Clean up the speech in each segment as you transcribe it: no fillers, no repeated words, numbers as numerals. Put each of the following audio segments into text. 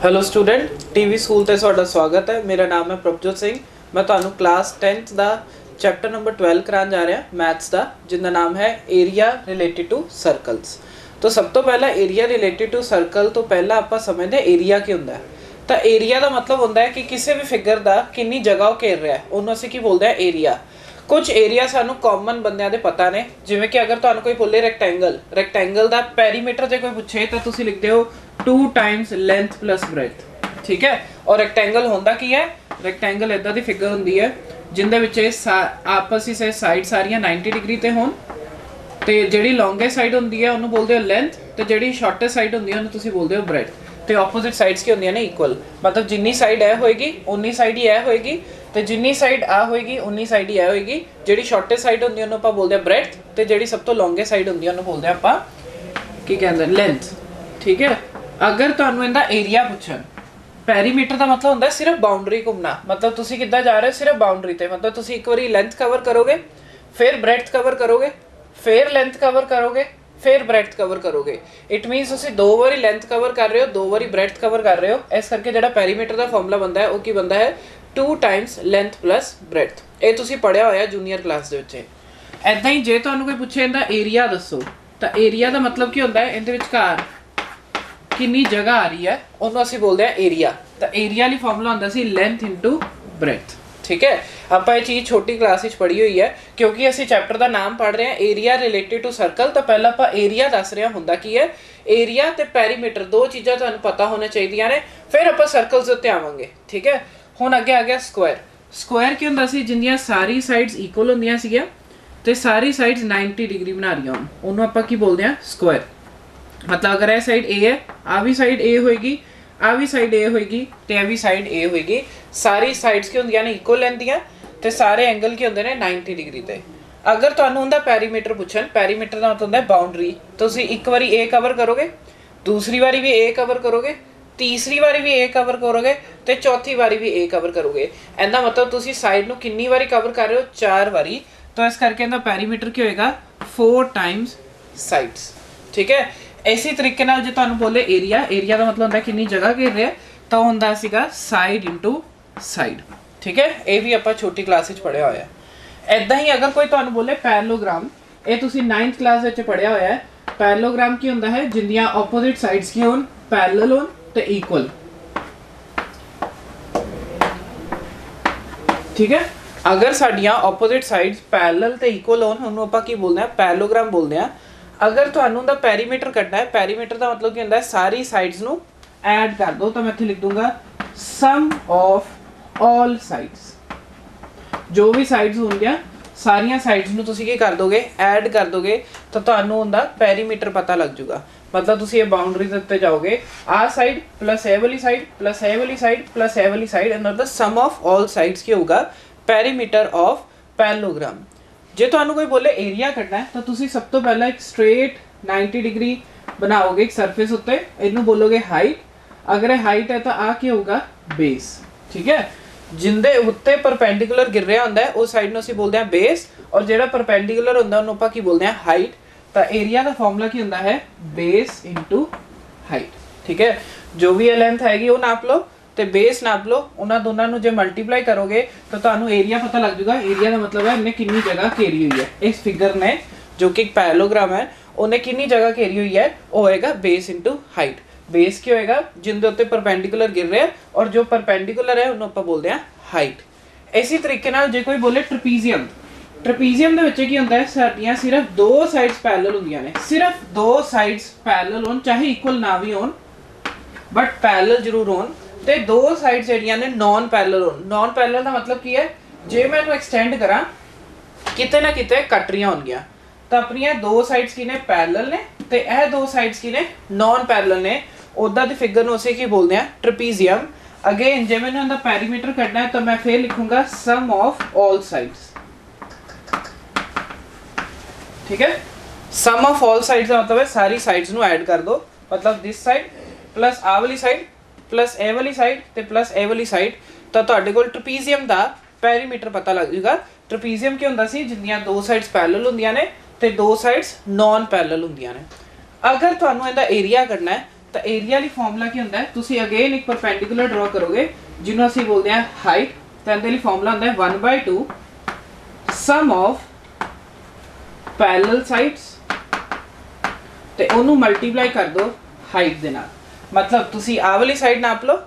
Hello student TV school ते ਤੁਹਾਡਾ स्वागत है। मेरा नाम है प्रभजोत सिंह। मैं ਤੁਹਾਨੂੰ क्लास 10th ਦਾ चैप्टर नंबर 12 कराने जा रहा मैथ्स ਦਾ जिसका नाम है एरिया रिलेटेड टू सर्कल्स। तो सब तो पहला एरिया रिलेटेड टू सर्कल तो पहला आप समझते एरिया की होंगे। तो एरिया का मतलब होंगे है कि किसी भी फिगर का कितनी जगह घेर रहा है उन्होंने असीं की बोलते हैं एरिया। कुछ एरिया सानू कॉमन बंदियां दे पता ने, जिवें कि अगर तुहानू कोई बोले रैक्टेंगल का पेरीमीटर जो कोई पूछे तो तुसीं लिखते हो 2 टाइम्स लेंथ प्लस ब्रेथ, ठीक है। और रैक्टेंगल होंदा की है, रैक्टेंगल इदां दी फिगर हुंदी है जिंदे विच आपस विच साइड सारियां 90 डिग्री ते होण ते जिहड़ी लॉन्गेस्ट साइड हुंदी है उन्होंने बोलते हो लेंथ ते जिहड़ी शॉर्टेस्ट साइड हुंदी है उन्होंने तुसीं बोलते हो ब्रेथ। तो ऑपोजिट साइड्स की होंदियां ने इक्वल, मतलब जिन्नी साइड ए होएगी उन्नी साइड ही ए होएगी ते जिन्नी साइड आ होएगी उन्नी साइड ही ए होएगी। जिहड़ी शॉर्टेस्ट साइड हुंदी है उन्होंने आपां बोलते हैं ब्रेथ ते जिहड़ी सब तो लॉन्गेस्ट साइड हुंदी है उन्होंने बोलते हैं आपां की कहंदे लेंथ, ठीक है। अगर तुहानू इहदा एरिया पुछन, पेरीमीटर का मतलब होंदा सिर्फ बाउंड्री घूमना, मतलब तुसीं किद्दां जा रहे हो सिर्फ बाउंड्री ते, मतलब तुसीं एक बारी लेंथ कवर करोगे फिर ब्रेथ कवर करोगे फिर लेंथ कवर करोगे फिर ब्रेथ कवर करोगे। इट मीनस तुसीं 2 बारी लेंथ कवर कर रहे हो 2 बारी ब्रेथ कवर कर रहे हो। इस करके जिहड़ा पेरीमीटर का फॉर्मूला बनता है वो की बनता है 2 टाइम्स लेंथ प्लस ब्रेथ। ये तुसीं पढ़िया होया जूनीयर क्लास दे विच। ऐदां ही जे तुहानू कोई पुछे इहदा एरिया दसो तो एरिया का मतलब की होंदा है इहदे विचकार कितनी जगह आ रही है उन्होंने असीं बोलते हैं एरिया। तो एरिया वाली फॉर्मूला होंदा सी लेंथ इंटू ब्रेथ, ठीक है। आप ये चीज़ छोटी क्लास में पढ़ी हुई है क्योंकि असीं चैप्टर का नाम पढ़ रहे हैं एरिया रिलेटेड टू सर्कल। तो पहला आप एरिया दस रहे होंदा की है, एरिया ते पेरीमीटर 2 चीज़ां तुहानू पता होना चाहिए ने, फिर आप सर्कल्स उत्ते आवांगे, ठीक है। हुण अगे आ गया स्क्वायर। स्क्वायर की होंदा सी जिंदियां सारी साइड्स इक्वल होंदियां सीगियां ते सारी साइड्स 90 डिग्री बना रही होण उन्होंने आपां की बोलते हैं स्क्वायर। मतलब अगर यह साइड ए है आ भी साइड ए होएगी आ भी साइड ए होएगी तो यह भी साइड ए होएगी। सारी साइड्स की होंदियां ने इक्वल लेंथ दियां ते सारे एंगल के होंदे ने 90 डिग्री ते। अगर तुहानू उनका पेरीमीटर पुछन, पेरीमीटर का मतलब होंदा है बाउंड्री, तो तुसीं एक बारी ए कवर करोगे दूसरी बारी भी ए कवर करोगे तीसरी बारी भी ए कवर करोगे तो चौथी बारी भी ए कवर करोगे। इहदा मतलब तुसीं साइड नू कितनी बारी कवर कर रहे हो 4 बारी। तो इस करके इहदा पेरीमीटर की होएगा 4 टाइम्स साइड्स, ठीक है। इसी तरीके नाल जे तुहानू बोले एरिया, एरिया का मतलब होंदा कितनी जगह घेर रहे तो होंदा सीगा साइड इंटू साइड, ठीक है। ये भी आपां छोटी क्लास विच पढ़िया होया है। इदां ही अगर कोई तुहानू बोले पैरेललोग्राम, ये तुसीं 9th क्लास विच पढ़िया होया है। पैरेललोग्राम की होंदा है जिंदियां ऑपोजिट साइड्स की होन पैरेलल होन ते इक्वल, ठीक है। अगर साडियां ऑपोजिट साइड्स पैरेलल ते इक्वल होन उन्होंने आपां की बोलदे हैं पैरेललोग्राम बोलदे हैं। अगर तुहानू दा पेरीमीटर कटना है, पेरीमीटर का मतलब की होंदा है सारी साइड्स नू ऐड कर दो। तो मैं इत्थे लिख दूंगा सम ऑफ ऑल साइड्स। जो भी साइड्स होंगियां सारियां साइड्स नू तुसीं की कर दोगे ऐड कर दोगे तो तुहानू उनका पेरीमीटर पता लग जूगा। मतलब तुसीं ये बाउंड्री दे उत्ते जाओगे आ साइड प्लस ए वाली साइड प्लस ए वाली साइड प्लस ए वाली side and the sum of all sides की होगा पेरीमीटर ऑफ पैरेललोग्राम। जे तुहानू कोई बोले एरिया कटना है तो तुसीं सब तो पहला एक स्ट्रेट 90 डिग्री बनाओगे एक सरफेस उत्ते, इनू बोलोगे हाइट। अगर ये हाइट है तो आ क्या होगा बेस, ठीक है। जिंदे उत्ते परपेंडिकुलर गिर रहा होंदा है उस साइड नू असीं बोलते हैं बेस और जिहड़ा परपेंडिकुलर होंदा उहनूं आपां की बोलते हैं हाइट। तो एरिया का फॉर्मूला की होंदा है बेस इंटू हाइट, ठीक है। जो भी ये लेंथ आएगी वो नाप लो तो बेस नाप लो, उन्होंने दोनों जो मल्टीप्लाई करोगे तो तुहानू एरिया पता लग जाएगा। एरिया का मतलब है इन्हें कितनी जगह घेरी हुई है। इस फिगर ने जो कि एक पैरेललोग्राम है उन्हें कितनी जगह घेरी हुई है वो होएगा बेस इंटू हाइट। बेस क्या होएगा जिनके उत्ते परपेंडिकुलर गिर रहे हैं और जो परपेंडिकुलर है उन्होंने आप बोलते हैं हाइट। इसी तरीके नाल जे कोई बोले ट्रपीजियम, ट्रपीजियम दे विच की होंदा है साडियां सिर्फ 2 साइड्स पैरेलल होंदियां ने, सिर्फ 2 साइड्स पैरेलल होन चाहे इक्वल ना भी होन बट पैरेलल जरूर होन ते 2 साइड्स जेहड़ियां ने नॉन पैरेलल होन। नॉन पैरेलल का मतलब की है जे मैं इहनूं एक्सटेंड करा किते ना किते कट रही होणगियां तो अपनी 2 साइड्स की ने पैरेलल ने ते यह 2 साइड्स की ने नॉन पैरेलल ने। उदा दी फिगर नूं असीं की बोलते हैं ट्रपीजियम। अगेन जे मैंने उनका पेरीमीटर कटना है तो मैं फिर लिखूंगा सम ऑफ ऑल साइड्स, ठीक है। सम ऑफ ऑल साइड्स का मतलब है सारी साइड्स नूं ऐड कर दो, मतलब दिस साइड प्लस आ वाली साइड प्लस ए वाली साइड ते प्लस ए वाली साइड। तो तुहाडे कोल ट्रपीजियम का पेरीमीटर पता लग जाएगा। ट्रपीजियम की होंदा सी जिन्नियां 2 साइड्स पैरेलल होंदियां ने ते 2 साइड्स नॉन पैरेलल होंदियां ने। अगर तुहानू इहदा एरिया कढना है ਤਾਂ ਏਰੀਆ ਲਈ ਫਾਰਮੂਲਾ ਕੀ ਹੁੰਦਾ ਹੈ, ਤੁਸੀਂ ਅਗੇਨ ਇੱਕ ਪਰਪੈਂਡੀਕੂਲਰ ਡਰਾ ਕਰੋਗੇ ਜਿਹਨੂੰ ਅਸੀਂ ਬੋਲਦੇ ਹਾਂ ਹਾਈਟ। ਤਾਂ ਇਹਦੇ ਲਈ ਫਾਰਮੂਲਾ ਹੁੰਦਾ ਹੈ 1/2 ਸਮ ਆਫ ਪੈਰਲਲ ਸਾਈਡਸ ਤੇ ਉਹਨੂੰ ਮਲਟੀਪਲਾਈ ਕਰ ਦਿਓ ਹਾਈਟ ਦੇ ਨਾਲ। ਮਤਲਬ ਤੁਸੀਂ ਆਹ ਵਾਲੀ ਸਾਈਡ ਨਾਪ ਲਓ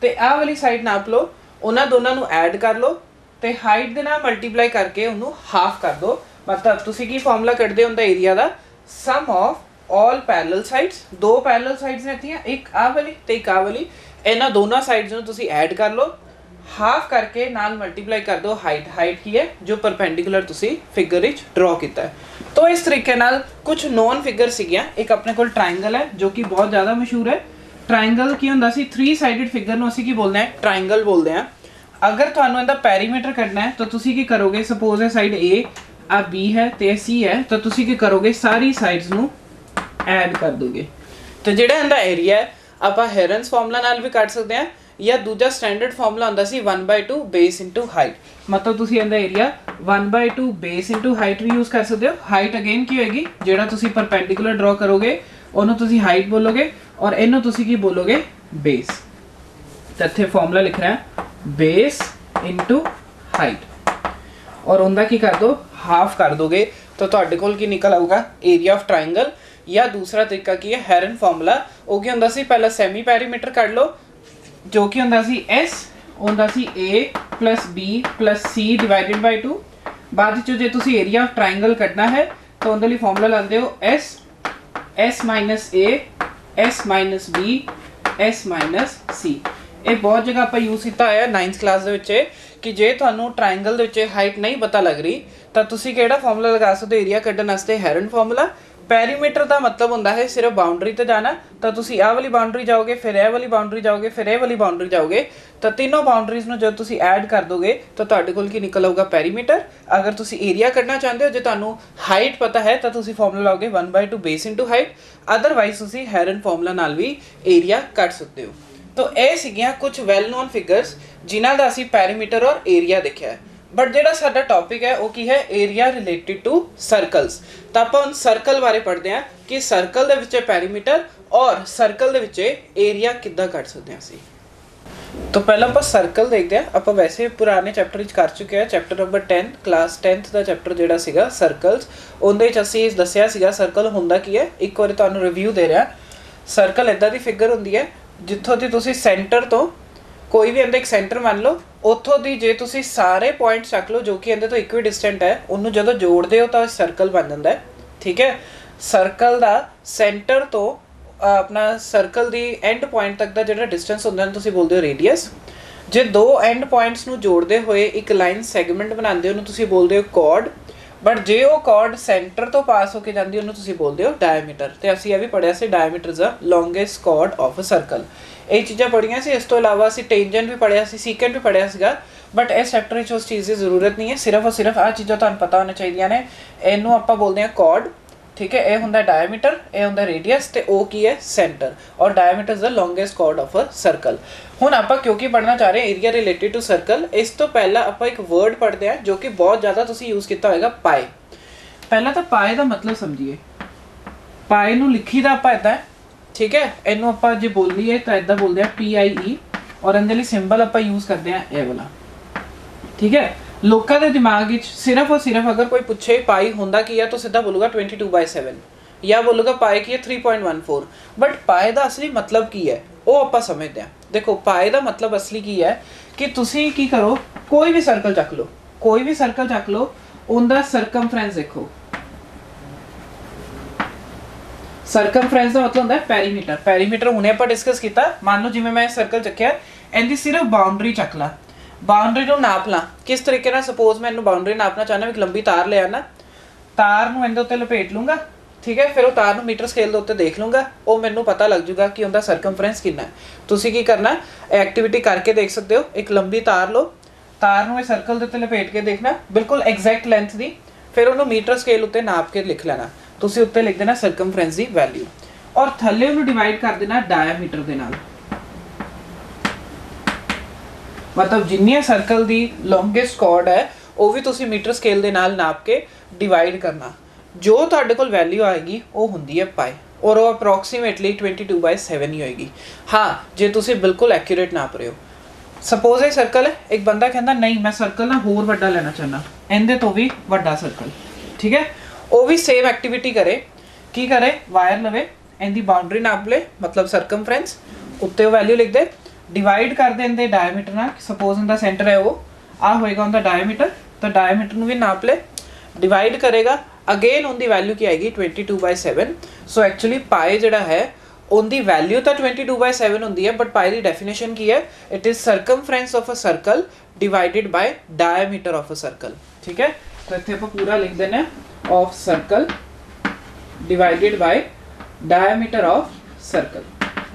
ਤੇ ਆਹ ਵਾਲੀ ਸਾਈਡ ਨਾਪ ਲਓ, ਉਹਨਾਂ ਦੋਨਾਂ ਨੂੰ ਐਡ ਕਰ ਲਓ ਤੇ ਹਾਈਟ ਦੇ ਨਾਲ ਮਲਟੀਪਲਾਈ ਕਰਕੇ ਉਹਨੂੰ ਹਾਫ ਕਰ ਦਿਓ। ਮਤਲਬ ਤੁਸੀਂ ਕੀ ਫਾਰਮੂਲਾ ਕੱਢਦੇ ਹੁੰਦਾ ਏਰੀਆ ਦਾ, sum of all parallel sides। ਦੋ parallel sides रहती हैं, एक आ वाली ਤੇ ਇੱਕ ਆ ਵਾਲੀ, ਇਹਨਾਂ ਦੋਨਾਂ ਸਾਈਡਸ ਨੂੰ ਤੁਸੀਂ ਐਡ ਕਰ ਲਓ, ਹਾਫ ਕਰਕੇ ਨਾਲ ਮਲਟੀਪਲਾਈ ਕਰ ਦਿਓ ਹਾਈਟ। ਹਾਈਟ ਕੀ ਹੈ, ਜੋ ਪਰਪੈਂਡੀਕੂਲਰ ਤੁਸੀਂ ਫਿਗਰ ਵਿੱਚ ਡਰਾ ਕੀਤਾ ਹੈ। तो इस तरीके नाल कुछ नॉन फिगर सीगियां। एक अपने कोल ट्रायंगल है जो कि बहुत ज़्यादा मशहूर है। ट्रायंगल की हुंदा सी 3 साइडेड फिगर नूं असीं की बोलते हैं, ट्रायंगल बोलते हैं। अगर तुहानूं इहदा पैरीमीटर कढना है तो तुसीं की करोगे, सपोज है साइड ए आ बी है तो सी है, तो तुसीं की करोगे सारी साइड्स नूं ऐड कर दोगे। तो जिहड़ा इहदा एरिया है आपां हेरन्स फॉर्मूला नाल भी कढ सकते हैं, या दूजा स्टैंडर्ड फॉर्मूला हुंदा सी 1/2 बेस इंटू हाइट। मतलब तुसीं इहदा एरिया 1/2 बेस इंटू हाइट भी यूज़ कर सकते हो। हाइट अगेन की होएगी, जिहड़ा तुसीं परपेंडिकुलर ड्रॉ करोगे उहनूं तुसीं हाइट बोलोगे और इहनूं तुसीं की बोलोगे बेस। तो इत्थे फॉर्मूला लिख रहा है बेस इंटू हाइट, और उनका की कर दो हाफ कर दोगे, तो तुहाडे कोल की निकल आऊगा एरिया ऑफ ट्रायंगल। या दूसरा तरीका की है हेरन फॉर्मूला, वो की हुंदा सी पहला सैमी पैरीमीटर कढ लो जो कि हुंदा सी एस हुंदा सी A plus B plus C divided by 2। बाद विच जे तुसीं एरिया ऑफ ट्रायंगल कढना है तो उहदे लई फॉर्मूला लांदे हो S S minus A S minus B S minus C. ਇਹ बहुत जगह ਆਪਾਂ यूज़ ਕੀਤਾ ਹੋਇਆ 9th क्लास ਦੇ ਵਿੱਚ ਕਿ ਜੇ ਤੁਹਾਨੂੰ ट्रायंगल ਦੇ ਵਿੱਚ ਹਾਈਟ ਨਹੀਂ ਪਤਾ ਲੱਗ ਰਹੀ ਤਾਂ ਤੁਸੀਂ ਕਿਹੜਾ ਫਾਰਮੂਲਾ ਲਗਾ ਸਕਦੇ ਹੋ ਏਰੀਆ ਕੱਢਣ ਵਾਸਤੇ, ਹੈਰਨ ਫਾਰਮੂਲਾ। ਪੈਰੀਮੀਟਰ ਦਾ ਮਤਲਬ ਹੁੰਦਾ ਹੈ ਸਿਰਫ ਬਾਉਂਡਰੀ ਤੇ ਜਾਣਾ, ਤਾਂ ਤੁਸੀਂ ਆਹ ਵਾਲੀ ਬਾਉਂਡਰੀ ਜਾਓਗੇ, ਫਿਰ ਇਹ ਵਾਲੀ ਬਾਉਂਡਰੀ ਜਾਓਗੇ, ਫਿਰ ਇਹ ਵਾਲੀ ਬਾਉਂਡਰੀ ਜਾਓਗੇ, ਤਾਂ ਤਿੰਨੋਂ ਬਾਉਂਡਰੀਜ਼ ਨੂੰ ਜਦ ਤੁਸੀਂ ਐਡ ਕਰ ਦੋਗੇ ਤਾਂ ਤੁਹਾਡੇ ਕੋਲ ਕੀ ਨਿਕਲ ਆਊਗਾ ਪੈਰੀਮੀਟਰ। ਅਗਰ ਤੁਸੀਂ ਏਰੀਆ ਕੱਢਣਾ ਚਾਹੁੰਦੇ ਹੋ, ਜੇ ਤੁਹਾਨੂੰ ਹਾਈਟ ਪਤਾ ਹੈ ਤਾਂ ਤੁਸੀਂ ਫਾਰਮੂਲਾ ਲਾਓਗੇ 1/2 ਬੇਸ ਇਨਟੂ ਹਾਈਟ, ਅਦਰਵਾਈਜ਼ ਤੁਸੀਂ ਹੈਰਨ ਫਾਰਮੂਲਾ ਨਾਲ ਵੀ ਏਰੀਆ ਕੱਢ ਸਕਦੇ ਹੋ। तो ਇਹ ਸੀਗੀਆਂ ਕੁਝ ਵੈਲ ਨੋਨ ਫਿਗਰਸ ਜਿਨ੍ਹਾਂ ਦਾ ਅਸੀਂ ਪੈਰੀਮੀਟਰ ਔਰ ਏਰੀਆ ਦੇਖਿਆ ਹੈ। ਬਟ ਜਿਹੜਾ ਸਾਡਾ ਟੌਪਿਕ ਹੈ ਉਹ ਕੀ ਹੈ, ਏਰੀਆ ਰਿਲੇਟਡ ਟੂ ਸਰਕਲਸ। ਤਾਂ ਆਪਾਂ ਹੁਣ ਸਰਕਲ ਬਾਰੇ ਪੜ੍ਹਦੇ ਹਾਂ ਕਿ ਸਰਕਲ ਦੇ ਵਿੱਚ ਪੈਰੀਮੀਟਰ ਔਰ ਸਰਕਲ ਦੇ ਵਿੱਚ ਏਰੀਆ ਕਿੱਦਾਂ ਕੱਢ ਸਕਦੇ ਹਾਂ ਅਸੀਂ। तो पहला ਆਪਾਂ ਸਰਕਲ ਦੇਖਦੇ ਹਾਂ। ਆਪਾਂ ਵੈਸੇ ਪੁਰਾਣੇ ਚੈਪਟਰ ਵਿੱਚ ਕਰ ਚੁੱਕੇ ਹਾਂ, ਚੈਪਟਰ ਨੰਬਰ 10 ਕਲਾਸ 10th ਦਾ ਚੈਪਟਰ ਜਿਹੜਾ ਸੀਗਾ ਸਰਕਲਸ, ਉਹਦੇ ਵਿੱਚ ਅਸੀਂ ਦੱਸਿਆ ਸੀਗਾ ਸਰਕਲ ਹੁੰਦਾ ਕੀ ਹੈ। ਇੱਕ ਵਾਰੀ ਤੁਹਾਨੂੰ ਰਿਵਿਊ ਦੇ ਰਿਹਾ। ਸਰਕਲ ਇਦਾਂ ਦੀ ਫਿਗਰ ਹੁੰਦੀ ਹੈ ਜਿੱਥੋਂ ਦੀ ਤੁਸੀਂ ਸੈਂਟਰ ਤੋਂ ਕੋਈ ਵੀ ਇਹਦਾ ਇੱਕ ਸੈਂਟਰ ਮੰਨ ਲਓ, ਉੱਥੋਂ ਦੀ ਜੇ ਤੁਸੀਂ ਸਾਰੇ ਪੁਆਇੰਟਸ ਚੱਕ ਲਓ ਜੋ ਕਿ ਇਹਦੇ ਤੋਂ ਇਕੁਈ ਡਿਸਟੈਂਟ ਹੈ, ਉਹਨੂੰ ਜਦੋਂ ਜੋੜਦੇ ਹੋ ਤਾਂ ਸਰਕਲ ਬਣ ਜਾਂਦਾ ਹੈ। ਠੀਕ ਹੈ, ਸਰਕਲ ਦਾ ਸੈਂਟਰ ਤੋਂ ਆਪਣਾ ਸਰਕਲ ਦੀ ਐਂਡ ਪੁਆਇੰਟ ਤੱਕ ਦਾ ਜਿਹੜਾ ਡਿਸਟੈਂਸ ਹੁੰਦਾ ਉਹਨੂੰ ਤੁਸੀਂ ਬੋਲਦੇ ਹੋ ਰੇਡੀਅਸ। ਜੇ ਦੋ ਐਂਡ ਪੁਆਇੰਟਸ ਨੂੰ ਜੋੜਦੇ ਹੋਏ ਇੱਕ ਲਾਈਨ ਸੈਗਮੈਂਟ ਬਣਾਉਂਦੇ ਉਹਨੂੰ ਤੁਸੀਂ ਬੋਲਦੇ ਹੋ ਕੌਰਡ। ਬਟ ਜੇ ਉਹ ਕੌਰਡ ਸੈਂਟਰ ਤੋਂ ਪਾਸ ਹੋ ਕੇ ਜਾਂਦੀ ਉਹਨੂੰ ਤੁਸੀਂ ਬੋਲਦੇ ਹੋ ਡਾਇਆਮੀਟਰ। ਤੇ ਅਸੀਂ ਇਹ ਵੀ ਪੜ੍ਹਿਆ ਸੀ, diameter is a longest chord of a circle. ਇਹ ਚੀਜ਼ਾਂ ਪੜ੍ਹੀਆਂ ਸੀ। ਇਸ ਤੋਂ ਇਲਾਵਾ ਅਸੀਂ ਟੈਂਜੈਂਟ ਵੀ ਪੜ੍ਹਿਆ ਸੀ, ਸੀਕੈਂਟ ਵੀ ਪੜ੍ਹਿਆ ਸੀਗਾ। ਬਟ ਇਸ ਚੈਪਟਰ ਵਿੱਚ ਉਸ ਚੀਜ਼ ਦੀ ਜ਼ਰੂਰਤ ਨਹੀਂ ਹੈ, ਸਿਰਫ ਔਰ ਸਿਰਫ ਆਹ ਚੀਜ਼ਾਂ ਤੁਹਾਨੂੰ ਪਤਾ ਹੋਣਾ ਚਾਹੀਦੀਆਂ ਨੇ। ਇਹਨੂੰ ਆਪਾਂ ਬੋਲਦੇ ਹਾਂ ਕੌਰਡ। ਠੀਕ ਹੈ, ਇਹ ਹੁੰਦਾ ਡਾਇਆਮੀਟਰ, ਇਹ ਹੁੰਦਾ ਰੇਡੀਅਸ, ਤੇ ਉਹ ਕੀ ਹੈ ਸੈਂਟਰ। ਔਰ diameter is the longest chord of a circle. ਹੁਣ ਆਪਾਂ ਕਿਉਂਕਿ ਪੜ੍ਹਨਾ ਚਾਹ ਰਹੇ ਹਾਂ ਏਰੀਆ ਰਿਲੇਟਡ ਟੂ ਸਰਕਲ, ਇਸ ਤੋਂ ਪਹਿਲਾਂ ਆਪਾਂ ਇੱਕ ਵਰਡ ਪੜ੍ਹਦੇ ਹਾਂ ਜੋ ਕਿ ਬਹੁਤ ਜ਼ਿਆਦਾ ਤੁਸੀਂ ਯੂਜ਼ ਕੀਤਾ ਹੋਏਗਾ, ਪਾਏ। ਪਹਿਲਾਂ ਤਾਂ ਪਾਏ ਦਾ ਮਤਲਬ ਸਮਝੀਏ। ਪਾਏ ਨੂੰ ਲਿਖੀ ਦਾ ਆਪਾਂ ਇੱਦਾਂ, ਠੀਕ ਹੈ, ਇਹਨੂੰ ਆਪਾਂ ਜੇ ਬੋਲੀਏ ਤਾਂ ਇੱਦਾਂ ਬੋਲਦੇ ਹਾਂ PIE, ਔਰ ਇਹਦੇ ਲਈ ਸਿੰਬਲ ਆਪਾਂ ਯੂਜ਼ ਕਰਦੇ ਹਾਂ ਇਹ ਵਾਲਾ। ਠੀਕ ਹੈ, ਲੋਕਾਂ ਦੇ ਦਿਮਾਗ ਵਿੱਚ ਸਿਰਫ ਔਰ ਸਿਰਫ ਅਗਰ ਕੋਈ ਪੁੱਛੇ ਪਾਈ ਹੁੰਦਾ ਕੀ ਹੈ ਤਾਂ ਸਿੱਧਾ ਬੋਲੂਗਾ 22/7 ਜਾਂ ਬੋਲੂਗਾ ਪਾਈ ਕੀ ਹੈ 3.14। ਬਟ ਪਾਏ ਦਾ ਅਸਲੀ ਮਤਲਬ ਕੀ ਹੈ ਉਹ ਆਪਾਂ ਸਮਝਦੇ ਹਾਂ। ਦੇਖੋ ਪਾਏ ਦਾ ਮਤਲਬ ਅਸਲੀ ਕੀ ਹੈ ਕਿ ਤੁਸੀਂ ਕੀ ਕਰੋ, ਕੋਈ ਵੀ ਸਰਕਲ ਚੱਕ ਲਓ, ਕੋਈ ਵੀ ਸਰਕਲ ਚੱਕ ਲਓ, ਉਹਦਾ ਸਰਕਮਫਰੈਂਸ ਦੇਖੋ। ਸਰਕਮਫਰੈਂਸ ਦਾ ਮਤਲਬ ਹੁੰਦਾ ਹੈ ਪੈਰੀਮੀਟਰ। ਪੈਰੀਮੀਟਰ ਹੁਣੇ ਆਪਾਂ ਡਿਸਕਸ ਕੀਤਾ। ਮੰਨ ਲਓ ਜਿਵੇਂ ਮੈਂ ਸਰਕਲ ਚੱਕਿਆ, ਇਹਦੀ ਸਿਰਫ ਬਾਉਂਡਰੀ ਚੱਕ ਲਾ, ਬਾਉਂਡਰੀ ਨੂੰ ਨਾਪ ਲਾਂ। ਕਿਸ ਤਰੀਕੇ ਨਾਲ, ਸਪੋਜ਼ ਮੈਂ ਇਹਨੂੰ ਬਾਉਂਡਰੀ ਨਾਪਣਾ ਚਾਹੁੰਦਾ, ਇੱਕ ਲੰਬੀ ਤਾਰ ਲੈ ਆਣਾ, ਤਾਰ ਨੂੰ ਇਹਦੇ ਉੱਤੇ ਲਪੇਟ ਲੂੰਗਾ। ਠੀਕ ਹੈ, ਫਿਰ ਉਹ ਤਾਰ ਨੂੰ ਮੀਟਰ ਸਕੇਲ ਦੇ ਉੱਤੇ ਦੇਖ ਲੂੰਗਾ, ਉਹ ਮੈਨੂੰ ਪਤਾ ਲੱਗ ਜੂਗਾ ਕਿ ਉਹਦਾ ਸਰਕਮਫਰੈਂਸ ਕਿੰਨਾ ਹੈ। ਤੁਸੀਂ ਕੀ ਕਰਨਾ, ਐਕਟੀਵਿਟੀ ਕਰਕੇ ਦੇਖ ਸਕਦੇ ਹੋ। ਇੱਕ ਲੰਬੀ ਤਾਰ ਲਓ, ਤਾਰ ਨੂੰ ਇਹ ਸਰਕਲ ਦੇ ਉੱਤੇ ਲਪੇਟ ਕੇ ਦੇਖਣਾ ਬਿਲਕੁਲ ਐਗਜ਼ੈਕਟ ਲੈਂਥ ਦੀ, ਫਿਰ ਉਹਨੂੰ ਮੀਟਰ ਸਕੇਲ ਉੱਤੇ ਨਾਪ ਕੇ ਲਿਖ ਲੈਣਾ। ਤੁਸੀਂ ਉੱਤੇ ਲਿਖ ਦੇਣਾ ਸਰਕਮਫਰੈਂਸ ਦੀ ਵੈਲਿਊ, ਔਰ ਥੱਲੇ ਉਹਨੂੰ ਡਿਵਾਈਡ ਕਰ ਦੇਣਾ ਡਾਇਆਮੀਟਰ ਦੇ ਨਾਲ। मतलब जिन्नी सर्कल की लॉन्गेस्ट कॉर्ड है वो भी तुसी मीटर स्केल के नाल नाप के डिवाइड करना। जो तुहाडे कोल वैल्यू आएगी वो हुंदी है पाए। और वो अप्रॉक्सीमेटली 22/7 ही होएगी। हाँ जे तुसी बिल्कुल एक्यूरेट ना रहे हो, सपोज ये सर्कल है, एक बंदा कहता नहीं मैं सर्कल ना होर वड्डा लेना चाहना, इहदे तो भी वड्डा सर्कल, ठीक है, वो भी सेम एक्टिविटी करे, की करे, वायर लवे, इहदी बाउंड्री नाप ले, मतलब सरकमफ्रेंस, उत्ते वैल्यू लिख दे, डिवाइड कर दे इहदे डायमीटर नाल, सपोज इनका सेंटर है वो आ होएगा उनका डायमीटर, तो डायमीटर नूं भी नाप ले, डिवाइड करेगा, अगेन उनकी वैल्यू की आएगी 22/7। सो एक्चुअली पाई जिहड़ा है उनकी वैल्यू तो 22/7 होंदी है, बट पाई की डेफिनेशन की है, it is circumference of a circle divided by diameter of a circle, ठीक है। तो इत्थे आपां पूरा लिख देना of circle divided by diameter of circle.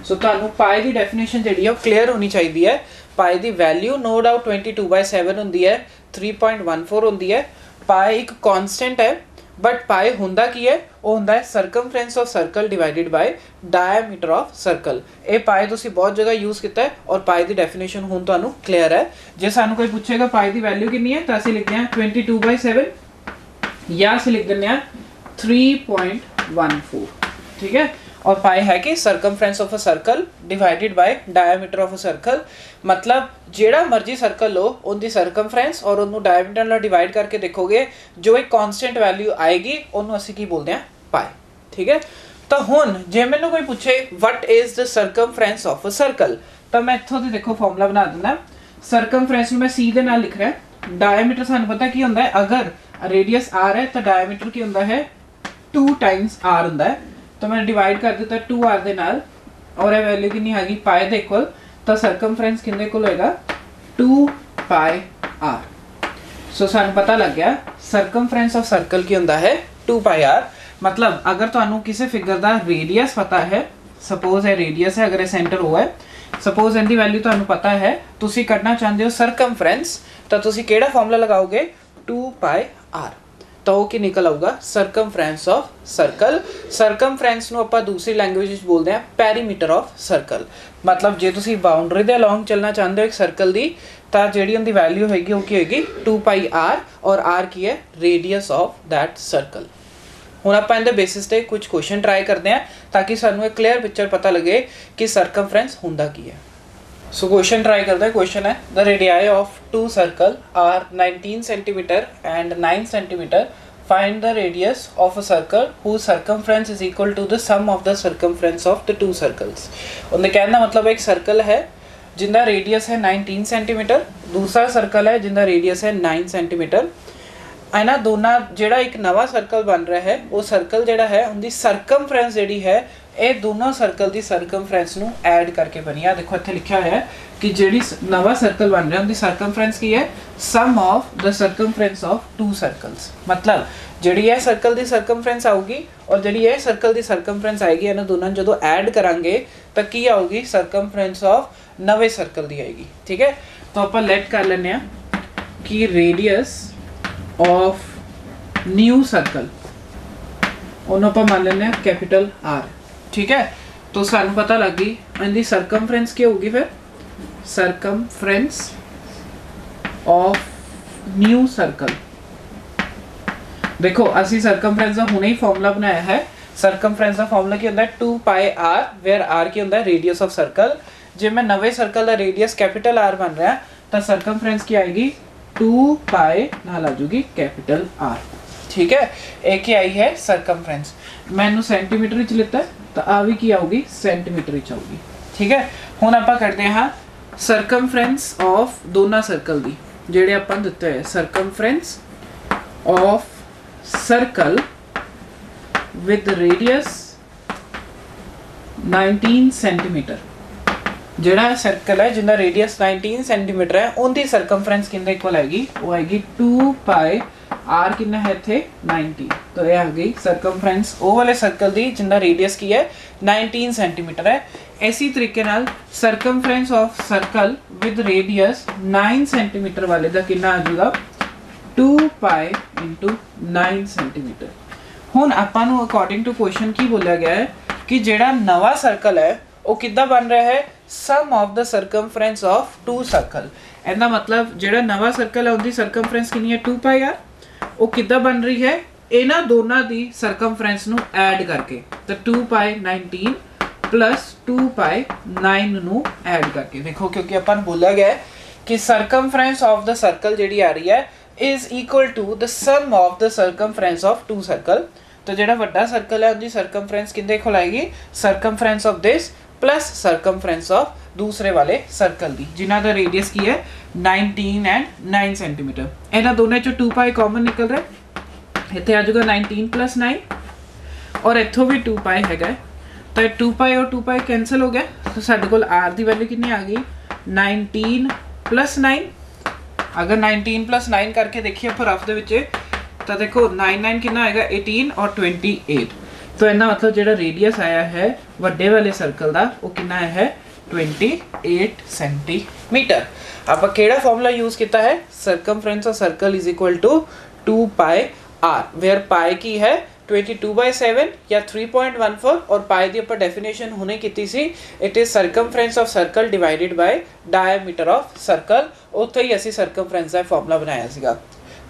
सो तुहानूं पाई की डेफिनेशन जिहड़ी है क्लीयर होनी चाहिए है। पाई की वैल्यू नो डाउट 22/7 होंदी है, 3.14 होंदी है। पाई एक कांस्टेंट है, बट पाई हुंदा की है, वो हुंदा है circumference of circle divided by diameter of circle. ये पाई तुसी बहुत जगह यूज किया है और पाई की डेफिनेशन हुण तुहानूं क्लीयर है। जे सानूं कोई पूछेगा पाई की वैल्यू कितनी है, तो असीं लिखते हैं 22/7 या असीं लिख दिंदे हैं 3.14, ठीक है। और पाई है कि circumference of a circle divided by diameter of a circle, मतलब जेड़ा मर्जी सर्कल लो उनकी सरकमफ्रेंस और उन्होंने डायमीटर नाल डिवाइड करके देखोगे जो एक कांस्टेंट वैल्यू आएगी उन्होंने असीं की बोलते हैं पाई, ठीक है। तो हुण जे मैनूं कोई पूछे what is the circumference of a circle, तो मैं इत्थों दी देखो फॉर्मूला बना दिंदा। सरकमफ्रेंस नूं मैं सी दे नाल लिख रहा है, डायमीटर सानूं पता की हुंदा है, अगर रेडियस आर है तो डायमीटर की हुंदा है 2 टाइम्स आर हुंदा है, तो मैंने डिवाइड कर दिता 2r दे नाल, और ये वैल्यू कितनी आ गई पाई दे इक्वल, तो सरकमफ्रेंस किंदे इक्वल होएगा 2πr। सो सानूं पता लग गया सरकमफ्रेंस ऑफ सर्कल की हुंदा है 2πr। मतलब अगर तुहानूं किसी फिगर दा रेडियस पता है, सपोज है रेडियस है, अगर ये सेंटर हो है, सपोज इनकी वैल्यू तुहानूं पता है, तुसी कढना चाहते हो सरकमफ्रेंस, तो तुसी केड़ा फॉर्मूला लगाओगे 2πr, तो वो की निकल आऊगा सरकमफ्रेंस ऑफ सर्कल। सरकमफ्रेंस नूं आपां दूसरी लैंग्वेज विच बोलते हैं पैरीमीटर ऑफ सर्कल। मतलब जे तुसी बाउंड्री दे अलोंग चलना चाहते हो एक सर्कल दी, तो जिहड़ी उनकी वैल्यू होएगी वो की होएगी 2πr, और r की है रेडियस ऑफ दैट सर्कल। हुण आपां इहदे बेसिस ते कुछ क्वेश्चन ट्राई करते हैं ताकि सानूं एक क्लीयर पिक्चर पता लगे कि सरकमफ्रेंस हुंदा की है। सो क्वेश्चन ट्राई करते हैं। क्वेश्चन है the radii of 2 circle are 19 centimetre and 9 centimetre, find the radius of a circle whose circumference is equal to the sum of the circumference of the two circles। उनके कहने का मतलब एक circle है जिंदा रेडियस है 19 centimetre, दूसरा circle है जिंदा रेडियस है 9 सेंटीमीटर। इन्हां दोनों जेड़ा एक नवा सर्कल बन रहा है, वो सर्कल जेड़ा है उनकी सरकमफ्रेंस जेड़ी है ये दोनों सर्कल की सरकमफ्रेंस नूं ऐड करके बनी है। देखो इत्थे लिखा है कि जेड़ी नवा सर्कल बन रहा है उनकी सरकमफ्रेंस की है sum of the circumference of 2 circles. मतलब जेड़ी है सर्कल की सरकमफ्रेंस आऊगी और जेड़ी है सर्कल की सरकमफ्रेंस आएगी, इन्हां दोनों जो ऐड करांगे तो की आऊगी सरकमफ्रेंस ऑफ नवे सर्कल की आएगी, ठीक है। तो आपां लेट कर लेने आ कि रेडियस ऑफ न्यू सर्कल उन्होंने आपां मान लेने कैपिटल R, ठीक है। तो सानू पता लग गई इनकी सरकमफ्रेंस क्या होगी, फिर सरकमफ्रेंस ऑफ न्यू सर्कल। देखो असी सरकमफ्रेंस का हुणे ही फॉर्मूला बनाया है। सरकमफ्रेंस का फॉर्मूला की होता है 2πr, वेयर r की होता है रेडियस ऑफ सर्कल। जे मैं नवे सर्कल का रेडियस कैपिटल R बन रहा है तो सरकमफ्रेंस की आएगी 2π नाल आ जाएगी कैपिटल R, ठीक है। एक ही आई है सरकमफ्रेंस, मैनू सेंटीमीटर विच लेता है तो आ भी की आऊगी सेंटीमीटर विच आऊगी, ठीक है। हुण आपां करते हैं सरकमफ्रेंस ऑफ दोनों सर्कल दी, जेड़े आपां दित्ते है circumference of circle with radius 19 centimetre. जेड़ा सर्कल है जिंदा रेडियस 19 सेंटीमीटर है उनकी सरकमफ्रेंस किंदे इक्वल आएगी, वो आएगी 2π, r कितना है थे 90, तो ये आ गई सरकमफ्रेंस ओ वाले सर्कल दी जिंदा रेडियस की है 19 सेंटीमीटर है। इसी तरीके नाल circumference of circle with radius 9 centimetre वाले दा कितना आ जाएगा 2π * 9 सेंटीमीटर। हुण आपां नूं अकॉर्डिंग टू क्वेश्चन की बोलिया गया है कि जेड़ा नवा सर्कल है वो किद्दां बन रहा है sum of the circumference of 2 circle. इहदा मतलब जेड़ा नवा सर्कल है उनकी सरकमफ्रेंस कितनी है 2πr, वो किद्दां बन रही है ਇਹਨਾਂ ਦੋਨਾਂ ਦੀ ਸਰਕਮਫਰੈਂਸ ਨੂੰ ਐਡ ਕਰਕੇ ਤਾਂ 2 ਪਾਈ 19 प्लस 2 पाई 9 ਨੂੰ ਐਡ ਕਰਕੇ ਦੇਖੋ ਕਿਉਂਕਿ ਆਪਾਂ ਨੂੰ ਬੋਲਿਆ ਗਿਆ ਹੈ ਕਿ ਸਰਕਮਫਰੈਂਸ ਆਫ ਦਾ ਸਰਕਲ ਜਿਹੜੀ ਆ ਰਹੀ ਹੈ is equal to the sum of the circumference of two circle तो ਜਿਹੜਾ ਵੱਡਾ ਸਰਕਲ ਹੈ ਉਹਦੀ ਸਰਕਮਫਰੈਂਸ ਕਿੰਦੇ ਕੋਲ ਆਏਗੀ ਸਰਕਮਫਰੈਂਸ ਆਫ ਦਿਸ प्लस ਸਰਕਮਫਰੈਂਸ ਆਫ दूसरे वाले सर्कल ਦੀ ਜਿਨ੍ਹਾਂ ਦਾ ਰੇਡੀਅਸ ਕੀ ਹੈ 19 ਐਂਡ 9 ਸੈਂਟੀਮੀਟਰ ਇਹਨਾਂ ਦੋਨਾਂ ਚੋਂ 2 ਪਾਈ ਕਾਮਨ ਨਿਕਲ ਰਿਹਾ ਇੱਥੇ ਆ ਜਾਊਗਾ 19 + 9 ਔਰ ਇੱਥੋਂ ਵੀ 2 ਪਾਈ ਹੈਗਾ तो 2 पाई और 2 पाई कैंसिल हो गया तो साडे कोल r की वैल्यू कितनी आ गई 19 + 9 अगर 19 + 9 करके देखिए पर रफ दे विच तो देखो 9 कितना आएगा 18 और 28 तो इना मतलब जेड़ा रेडियस आया है वड्डे वाले सर्कल दा वो कितना है 28 सेंटीमीटर आपां केड़ा फार्मूला यूज किया है circumference of circle is equal to 2 pi r where pi की है 22/7 या 3.14 और पाई दी ਆਪਾਂ डेफिनेशन ਹੁਣੇ ਕੀਤੀ ਸੀ it is circumference of circle divided by diameter of circle ਉੱਥੇ ਹੀ ਅਸੀਂ ਸਰਕਮਫਰੈਂਸ ਦਾ ਫਾਰਮੂਲਾ ਬਣਾਇਆ ਸੀਗਾ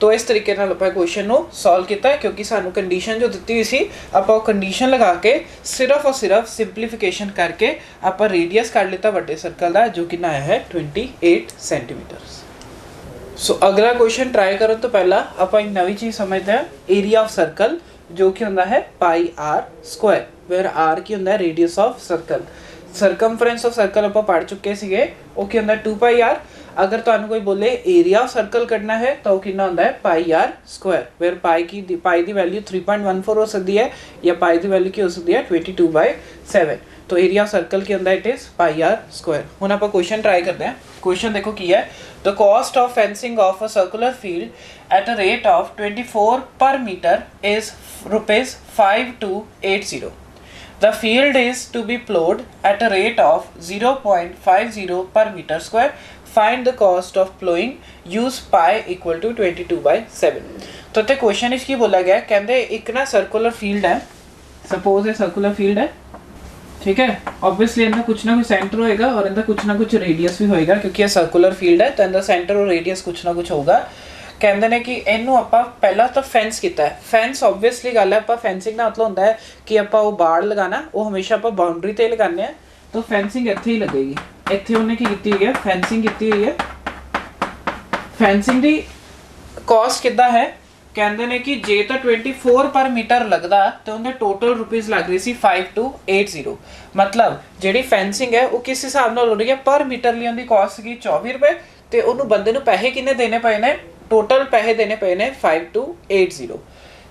तो इस तरीके ਨਾਲ ਆਪਾਂ ਕੁਐਸਚਨ ਨੂੰ ਸੋਲਵ ਕੀਤਾ ਕਿਉਂਕਿ ਸਾਨੂੰ ਕੰਡੀਸ਼ਨ ਜੋ ਦਿੱਤੀ ਹੋਈ ਸੀ ਆਪਾਂ ਉਹ ਕੰਡੀਸ਼ਨ ਲਗਾ ਕੇ ਸਿਰਫ ਔਰ ਸਿਰਫ ਸਿੰਪਲੀਫਿਕੇਸ਼ਨ ਕਰਕੇ ਆਪਾਂ ਰੇਡੀਅਸ ਕੱਢ ਲਿੱਤਾ ਵੱਡੇ ਸਰਕਲ ਦਾ ਜੋ ਕਿੰਨਾ ਆਇਆ ਹੈ 28 ਸੈਂਟੀਮੀਟਰ ਸੋ ਅਗਲਾ ਕੁਐਸਚਨ ਟਰਾਈ ਕਰਨ ਤੋਂ ਪਹਿਲਾਂ ਆਪਾਂ ਇੱਕ ਨਵੀਂ ਚੀਜ਼ ਸਮਝਦੇ ਹਾਂ ਏਰੀਆ ਆਫ ਸਰਕਲ जो कि होंदा है पाई r स्क्वायर वेयर r की होंदा है radius of circle circumference of circle ਆਪਾਂ पढ़ चुके ਸੀਗੇ ਉਹ ਕੀ ਹੁੰਦਾ 2 पाई r अगर ਤੁਹਾਨੂੰ ਕੋਈ ਬੋਲੇ ਏਰੀਆ ਆਫ ਸਰਕਲ ਕੱਢਣਾ ਹੈ ਤਾਂ ਉਹ ਕਿੰਨਾ ਹੁੰਦਾ ਹੈ ਪਾਈ r Square where Bhai the value 3.14 ਹੋ ਸਕਦੀ ਹੈ ਜਾਂ ਪਾਈ ਦੀ ਵੈਲਿਊ ਕੀ ਹੋ ਸਕਦੀ ਹੈ 22/7 तो एरिया ऑफ सर्कल के अंदर it is pi r square हुन आप क्वेश्चन ट्राई करते हैं क्वेश्चन देखो की है the cost of fencing of a circular field at a rate of 24 per meter is ₹5280 the field is to be plowed at a rate of 0.50 per meter square find the cost of plowing use pi equal to 22/7 तो ते question इस की बोला गया कहंदे एक ना circular field है सपोज ये सर्कुलर फील्ड है ठीक है ऑब्वियसली इनका कुछ ना कुछ सेंटर होएगा और इनका कुछ ना कुछ रेडियस भी होएगा क्योंकि ये सर्कुलर फील्ड है तो इनका सेंटर और रेडियस कुछ ना कुछ होगा ਕਹਿੰਦੇ ਨੇ ਕਿ ਇਹਨੂੰ ਆਪਾਂ ਪਹਿਲਾਂ ਤਾਂ ਫੈਂਸ ਕੀਤਾ ਹੈ ਫੈਂਸ ਆਬਵੀਅਸਲੀ ਗੱਲ ਹੈ ਆਪਾਂ ਫੈਂਸਿੰਗ ਦਾ ਮਤਲਬ ਹੁੰਦਾ ਹੈ ਕਿ ਆਪਾਂ ਉਹ ਬਾੜ ਲਗਾਣਾ ਉਹ ਹਮੇਸ਼ਾ ਆਪਾਂ ਬਾਉਂਡਰੀ ਤੇ ਲਗਾਉਂਦੇ ਆ ਤਾਂ ਫੈਂਸਿੰਗ ਇੱਥੇ ਹੀ ਲੱਗੇਗੀ ਇੱਥੇ ਉਹਨੇ ਕੀ ਕੀਤੀ ਹੋਈ ਹੈ ਫੈਂਸਿੰਗ ਕੀਤੀ ਹੋਈ ਹੈ ਫੈਂਸਿੰਗ ਦੀ ਕਾਸਟ ਕਿੱਦਾਂ ਹੈ ਕਹਿੰਦੇ ਨੇ ਕਿ ਜੇ ਤਾਂ 24 ਪਰ ਮੀਟਰ ਲੱਗਦਾ ਤੇ ਉਹਦੇ ਟੋਟਲ ਰੁਪੀਸ ਲੱਗ ਰਹੀ ਸੀ 5280 ਮਤਲਬ ਜਿਹੜੀ ਫੈਂਸਿੰਗ ਹੈ ਉਹ ਕਿਸ ਹਿਸਾਬ ਨਾਲ ਹੋ ਰਹੀ ਹੈ ਪਰ ਮੀਟਰ ਲਈ ਉਹਦੀ ਕਾਸਟ ਸੀਗੀ 24 ਰੁਪਏ ਤੇ ਉਹਨੂੰ ਬੰਦੇ ਨੂੰ ਪੈਸੇ ਕਿੰਨੇ ਦੇਣੇ ਪਏ ਨੇ टोटल पैसे देने पे ने 5280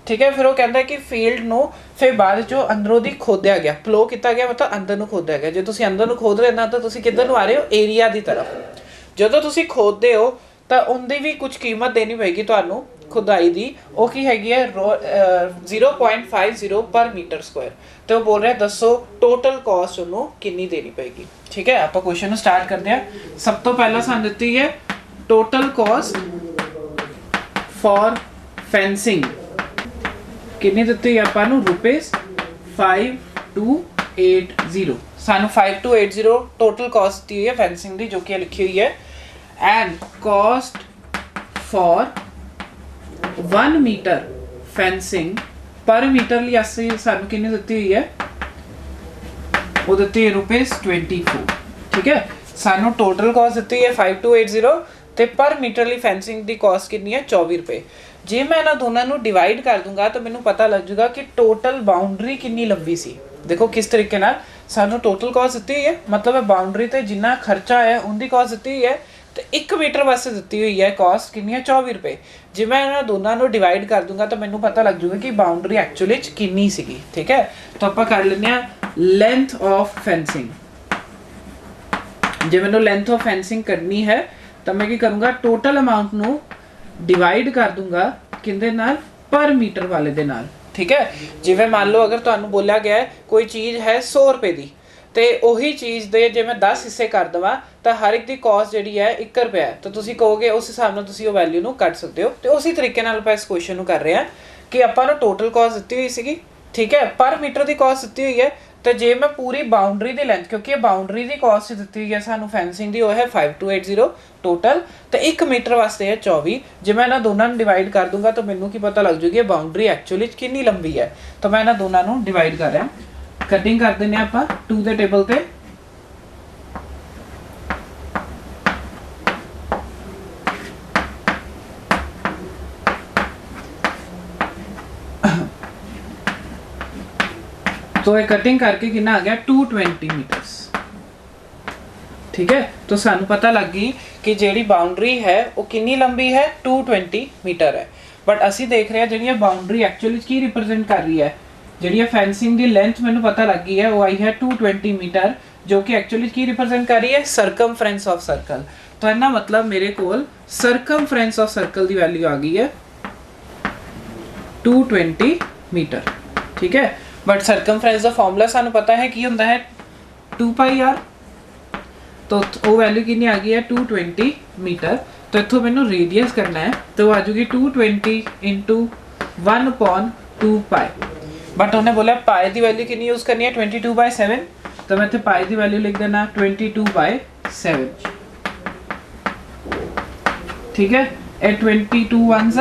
ठीक है फिर वो कहता है कि फील्ड नो फिर बाद जो अंदरों दी खोदया गया प्लो किया गया मतलब अंदर नु खोदया गया जो तुसी अंदर नु खोद रहे ना तो तुसी किधर नु आ रहे हो एरिया दी तरफ ਜਦੋਂ ਤੁਸੀਂ ਖੋਦਦੇ ਹੋ ਤਾਂ ਉਹਦੀ ਵੀ ਕੁਝ ਕੀਮਤ ਦੇਣੀ ਪਏਗੀ ਤੁਹਾਨੂੰ ਖੁਦਾਈ ਦੀ ਉਹ ਕੀ ਹੈਗੀ ਹੈ 0.50 ਪਰ ਮੀਟਰ ਸਕੁਆਇਰ ਤੇ ਉਹ ਬੋਲ ਰਿਹਾ ਦੱਸੋ ਟੋਟਲ ਕਾਸਟ ਉਹਨੂੰ ਕਿੰਨੀ ਦੇਣੀ ਪਏਗੀ ਠੀਕ ਹੈ ਆਪਾਂ ਕੁਐਸਚਨ ਨੂੰ ਸਟਾਰਟ ਕਰਦੇ ਹਾਂ ਸਭ ਤੋਂ ਪਹਿਲਾਂ ਸਾਨੂੰ ਦਿੱਤੀ ਹੈ ਟੋਟਲ ਕਾਸਟ फॉर फेंसिंग कितनी ਦਿੱਤੀ ਹੈ ਆਪਾਂ ਨੂੰ ਰੁਪੀਸ 5280 ਸਾਨੂੰ 5280 ਟੋਟਲ ਕਾਸਟ ਦੀ ਹੈ ਫੈਂਸਿੰਗ ਦੀ ਜੋ ਕਿ ਲਿਖੀ ਹੋਈ ਹੈ and cost for 1 metre fencing per metre ਲਈ ਅਸੀਂ ਸਾਨੂੰ ਕਿੰਨੀ ਦਿੱਤੀ ਹੋਈ ਹੈ ਉਹ ਦਿੱਤੀ ਹੈ ਰੁਪੀਸ 24 ਠੀਕ ਹੈ ਸਾਨੂੰ ਟੋਟਲ ਕਾਸਟ ਦਿੱਤੀ ਹੈ 5280 ਤੇ ਪਰ ਮੀਟਰ ਲਈ ਫੈਂਸਿੰਗ ਦੀ ਕਾਸਟ ਕਿੰਨੀ ਹੈ 24 ਰੁਪਏ ਜੇ ਮੈਂ ਇਹਨਾਂ ਦੋਨਾਂ ਨੂੰ ਡਿਵਾਈਡ ਕਰ ਦੂੰਗਾ ਤਾਂ ਮੈਨੂੰ ਪਤਾ ਲੱਗ ਜਾਊਗਾ ਕਿ ਟੋਟਲ ਬਾਉਂਡਰੀ ਕਿੰਨੀ ਲੰਬੀ ਸੀ ਦੇਖੋ ਕਿਸ ਤਰੀਕੇ ਨਾਲ ਸਾਨੂੰ ਟੋਟਲ ਕਾਸਟ ਦਿੱਤੀ ਹੈ ਮਤਲਬ ਹੈ ਬਾਉਂਡਰੀ ਤੇ ਜਿੰਨਾ ਖਰਚਾ ਹੈ ਉਹਦੀ ਕਾਸਟ ਦਿੱਤੀ ਹੈ ਤੇ 1 ਮੀਟਰ ਵਾਸਤੇ ਦਿੱਤੀ ਹੋਈ ਹੈ ਕਾਸਟ ਕਿੰਨੀ ਹੈ 24 ਰੁਪਏ ਜੇ ਮੈਂ ਇਹਨਾਂ ਦੋਨਾਂ ਨੂੰ ਡਿਵਾਈਡ ਕਰ ਦੂੰਗਾ ਤਾਂ ਮੈਨੂੰ ਪਤਾ ਲੱਗ ਜਾਊਗਾ ਕਿ ਬਾਉਂਡਰੀ ਐਕਚੁਅਲੀ ਚ ਕਿੰਨੀ ਸੀਗੀ ਠੀਕ ਹੈ ਤਾਂ ਆਪਾਂ ਕਰ ਲੈਂਦੇ ਆ ਲੈਂਥ ਆਫ ਫੈਂਸਿੰਗ ਜੇ ਮੈਨੂੰ ਲੈਂਥ ਆਫ ਫੈਂਸਿੰਗ ਕੱਢਣੀ ਹੈ ਤਾਂ ਮੈਂ ਕੀ ਕਰੂੰਗਾ ਟੋਟਲ ਅਮਾਉਂਟ ਨੂੰ ਡਿਵਾਈਡ ਕਰ ਦੂੰਗਾ ਕਿੰਦੇ ਨਾਲ ਪਰ ਮੀਟਰ ਵਾਲੇ ਦੇ ਨਾਲ ਠੀਕ ਹੈ ਜਿਵੇਂ ਮੰਨ ਲਓ ਅਗਰ ਤੁਹਾਨੂੰ ਬੋਲਿਆ ਗਿਆ ਹੈ ਕੋਈ ਚੀਜ਼ ਹੈ 100 ਰੁਪਏ ਦੀ ਤੇ ਉਹੀ ਚੀਜ਼ ਦੇ ਜੇ ਮੈਂ 10 ਹਿੱਸੇ ਕਰ ਦਵਾਂ ਤਾਂ ਹਰ ਇੱਕ ਦੀ ਕਾਸਟ ਜਿਹੜੀ ਹੈ 1 ਰੁਪਿਆ ਹੈ ਤਾਂ ਤੁਸੀਂ ਕਹੋਗੇ ਉਸ ਹਿਸਾਬ ਨਾਲ ਤੁਸੀਂ ਉਹ ਵੈਲਿਊ ਨੂੰ ਕੱਢ ਸਕਦੇ ਹੋ ਤੇ ਉਸੇ ਤਰੀਕੇ ਨਾਲ ਆਪਾਂ ਇਸ ਕੁਐਸਚਨ ਨੂੰ ਕਰ ਰਹੇ ਹਾਂ ਕਿ ਆਪਾਂ ਨੂੰ ਟੋਟਲ ਕਾਸਟ ਦਿੱਤੀ ਹੋਈ ਸੀਗੀ ਠੀਕ ਹੈ ਪਰ ਮੀਟਰ ਦੀ ਕਾਸਟ ਦਿੱਤੀ ਹੋਈ ਹੈ तो जे मैं पूरी बाउंड्री की लेंथ, क्योंकि बाउंड्री की कॉस्ट दी हुई है सानू फेंसिंग की, वो है 5280 टोटल, तो 1 मीटर वास्ते है 24। जे मैं इन्होंने दोनों डिवाइड कर दूंगा तो मैनू की पता लग जूगी बाउंड्री एक्चुअली कितनी लंबी है। तो मैं इन्होंने दोनों डिवाइड कर रहा, कटिंग कर दें आप 2 के टेबल पर। तो ये कटिंग करके कितना आ गया 220 मीटर्स। ठीक है, तो सानू पता लग गई कि जेडी बाउंड्री है वो कितनी लंबी है, 220 मीटर है। बट असी देख रहे हैं जी बाउंड्री एक्चुअली की रिप्रजेंट कर रही है, जी फेंसिंग की लेंथ मैंने पता लग गई है वो आई है 220 मीटर, जो कि एक्चुअली की रिप्रजेंट कर रही है सरकमफ्रेंस ऑफ सर्कल। तो इना मतलब मेरे को सरकमफ्रेंस ऑफ सर्कल की वैल्यू आ गई है 220 मीटर। ठीक है, बट सरकमफ्रेंस का फॉर्मूला सानू पता है कि होंदा है 2πr, तो वो वैल्यू कितनी आ गई है 220 मीटर। तो इत्थों मैनू रेडियस करना है, तो आ जाएगी 220 इंटू 1/2π। बट उन्हें बोला पाई की वैल्यू कितनी यूज करनी है 22/7, तो मैं इत्थे पाई की वैल्यू लिख देना 22/7। ठीक है, 22 1s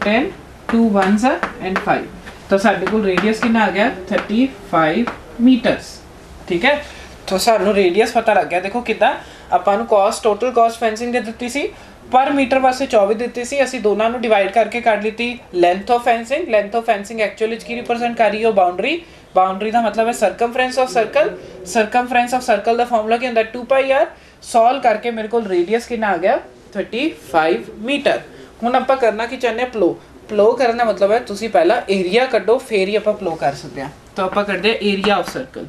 10, 2 1s एंड 5, तो साडे कोल रेडियस कितना आ गया 35 मीटर्स। ठीक है, तो सानू रेडियस पता लग गया। देखो कितना आपां नू कॉस्ट, टोटल कॉस्ट फेंसिंग दे दित्ती सी, पर मीटर वास्ते 24 दित्ती सी, असी दोनों नू डिवाइड करके कढ लीती length of fencing. Length of fencing actually की रिप्रेजेंट कर रही है बाउंड्री, बाउंड्री का मतलब है circumference of circle. Circumference of circle का फॉर्मूला क्या होंदा 2πr। सॉल्व करके मेरे को रेडियस कितना आ गया 35 मीटर। हुण आपां करना की चाहते हैं, प्लो। प्लो करना मतलब है तुसी पहला एरिया कड्डो फिर ही आपां प्लो कर सकते हैं। तो आपां करते हैं area of circle,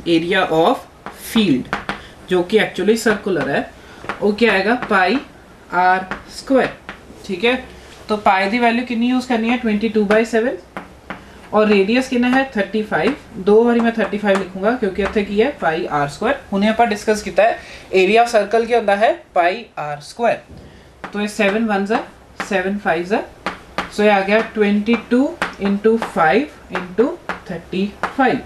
area of field जो कि एक्चुअली सर्कुलर है, वो क्या आएगा πr²। ठीक है, तो पाई की वैल्यू कितनी यूज करनी है 22/7 और रेडियस कितना है 35। दो बारी मैं 35 लिखूंगा क्योंकि इत्थे की है πr²। हुणे आपां डिस्कस किया है एरिया ऑफ सर्कल क्या होता है πr²। तो ये 7 1s 7 5s, सो ये आ गया 22 इंटू 5 इंटू 35।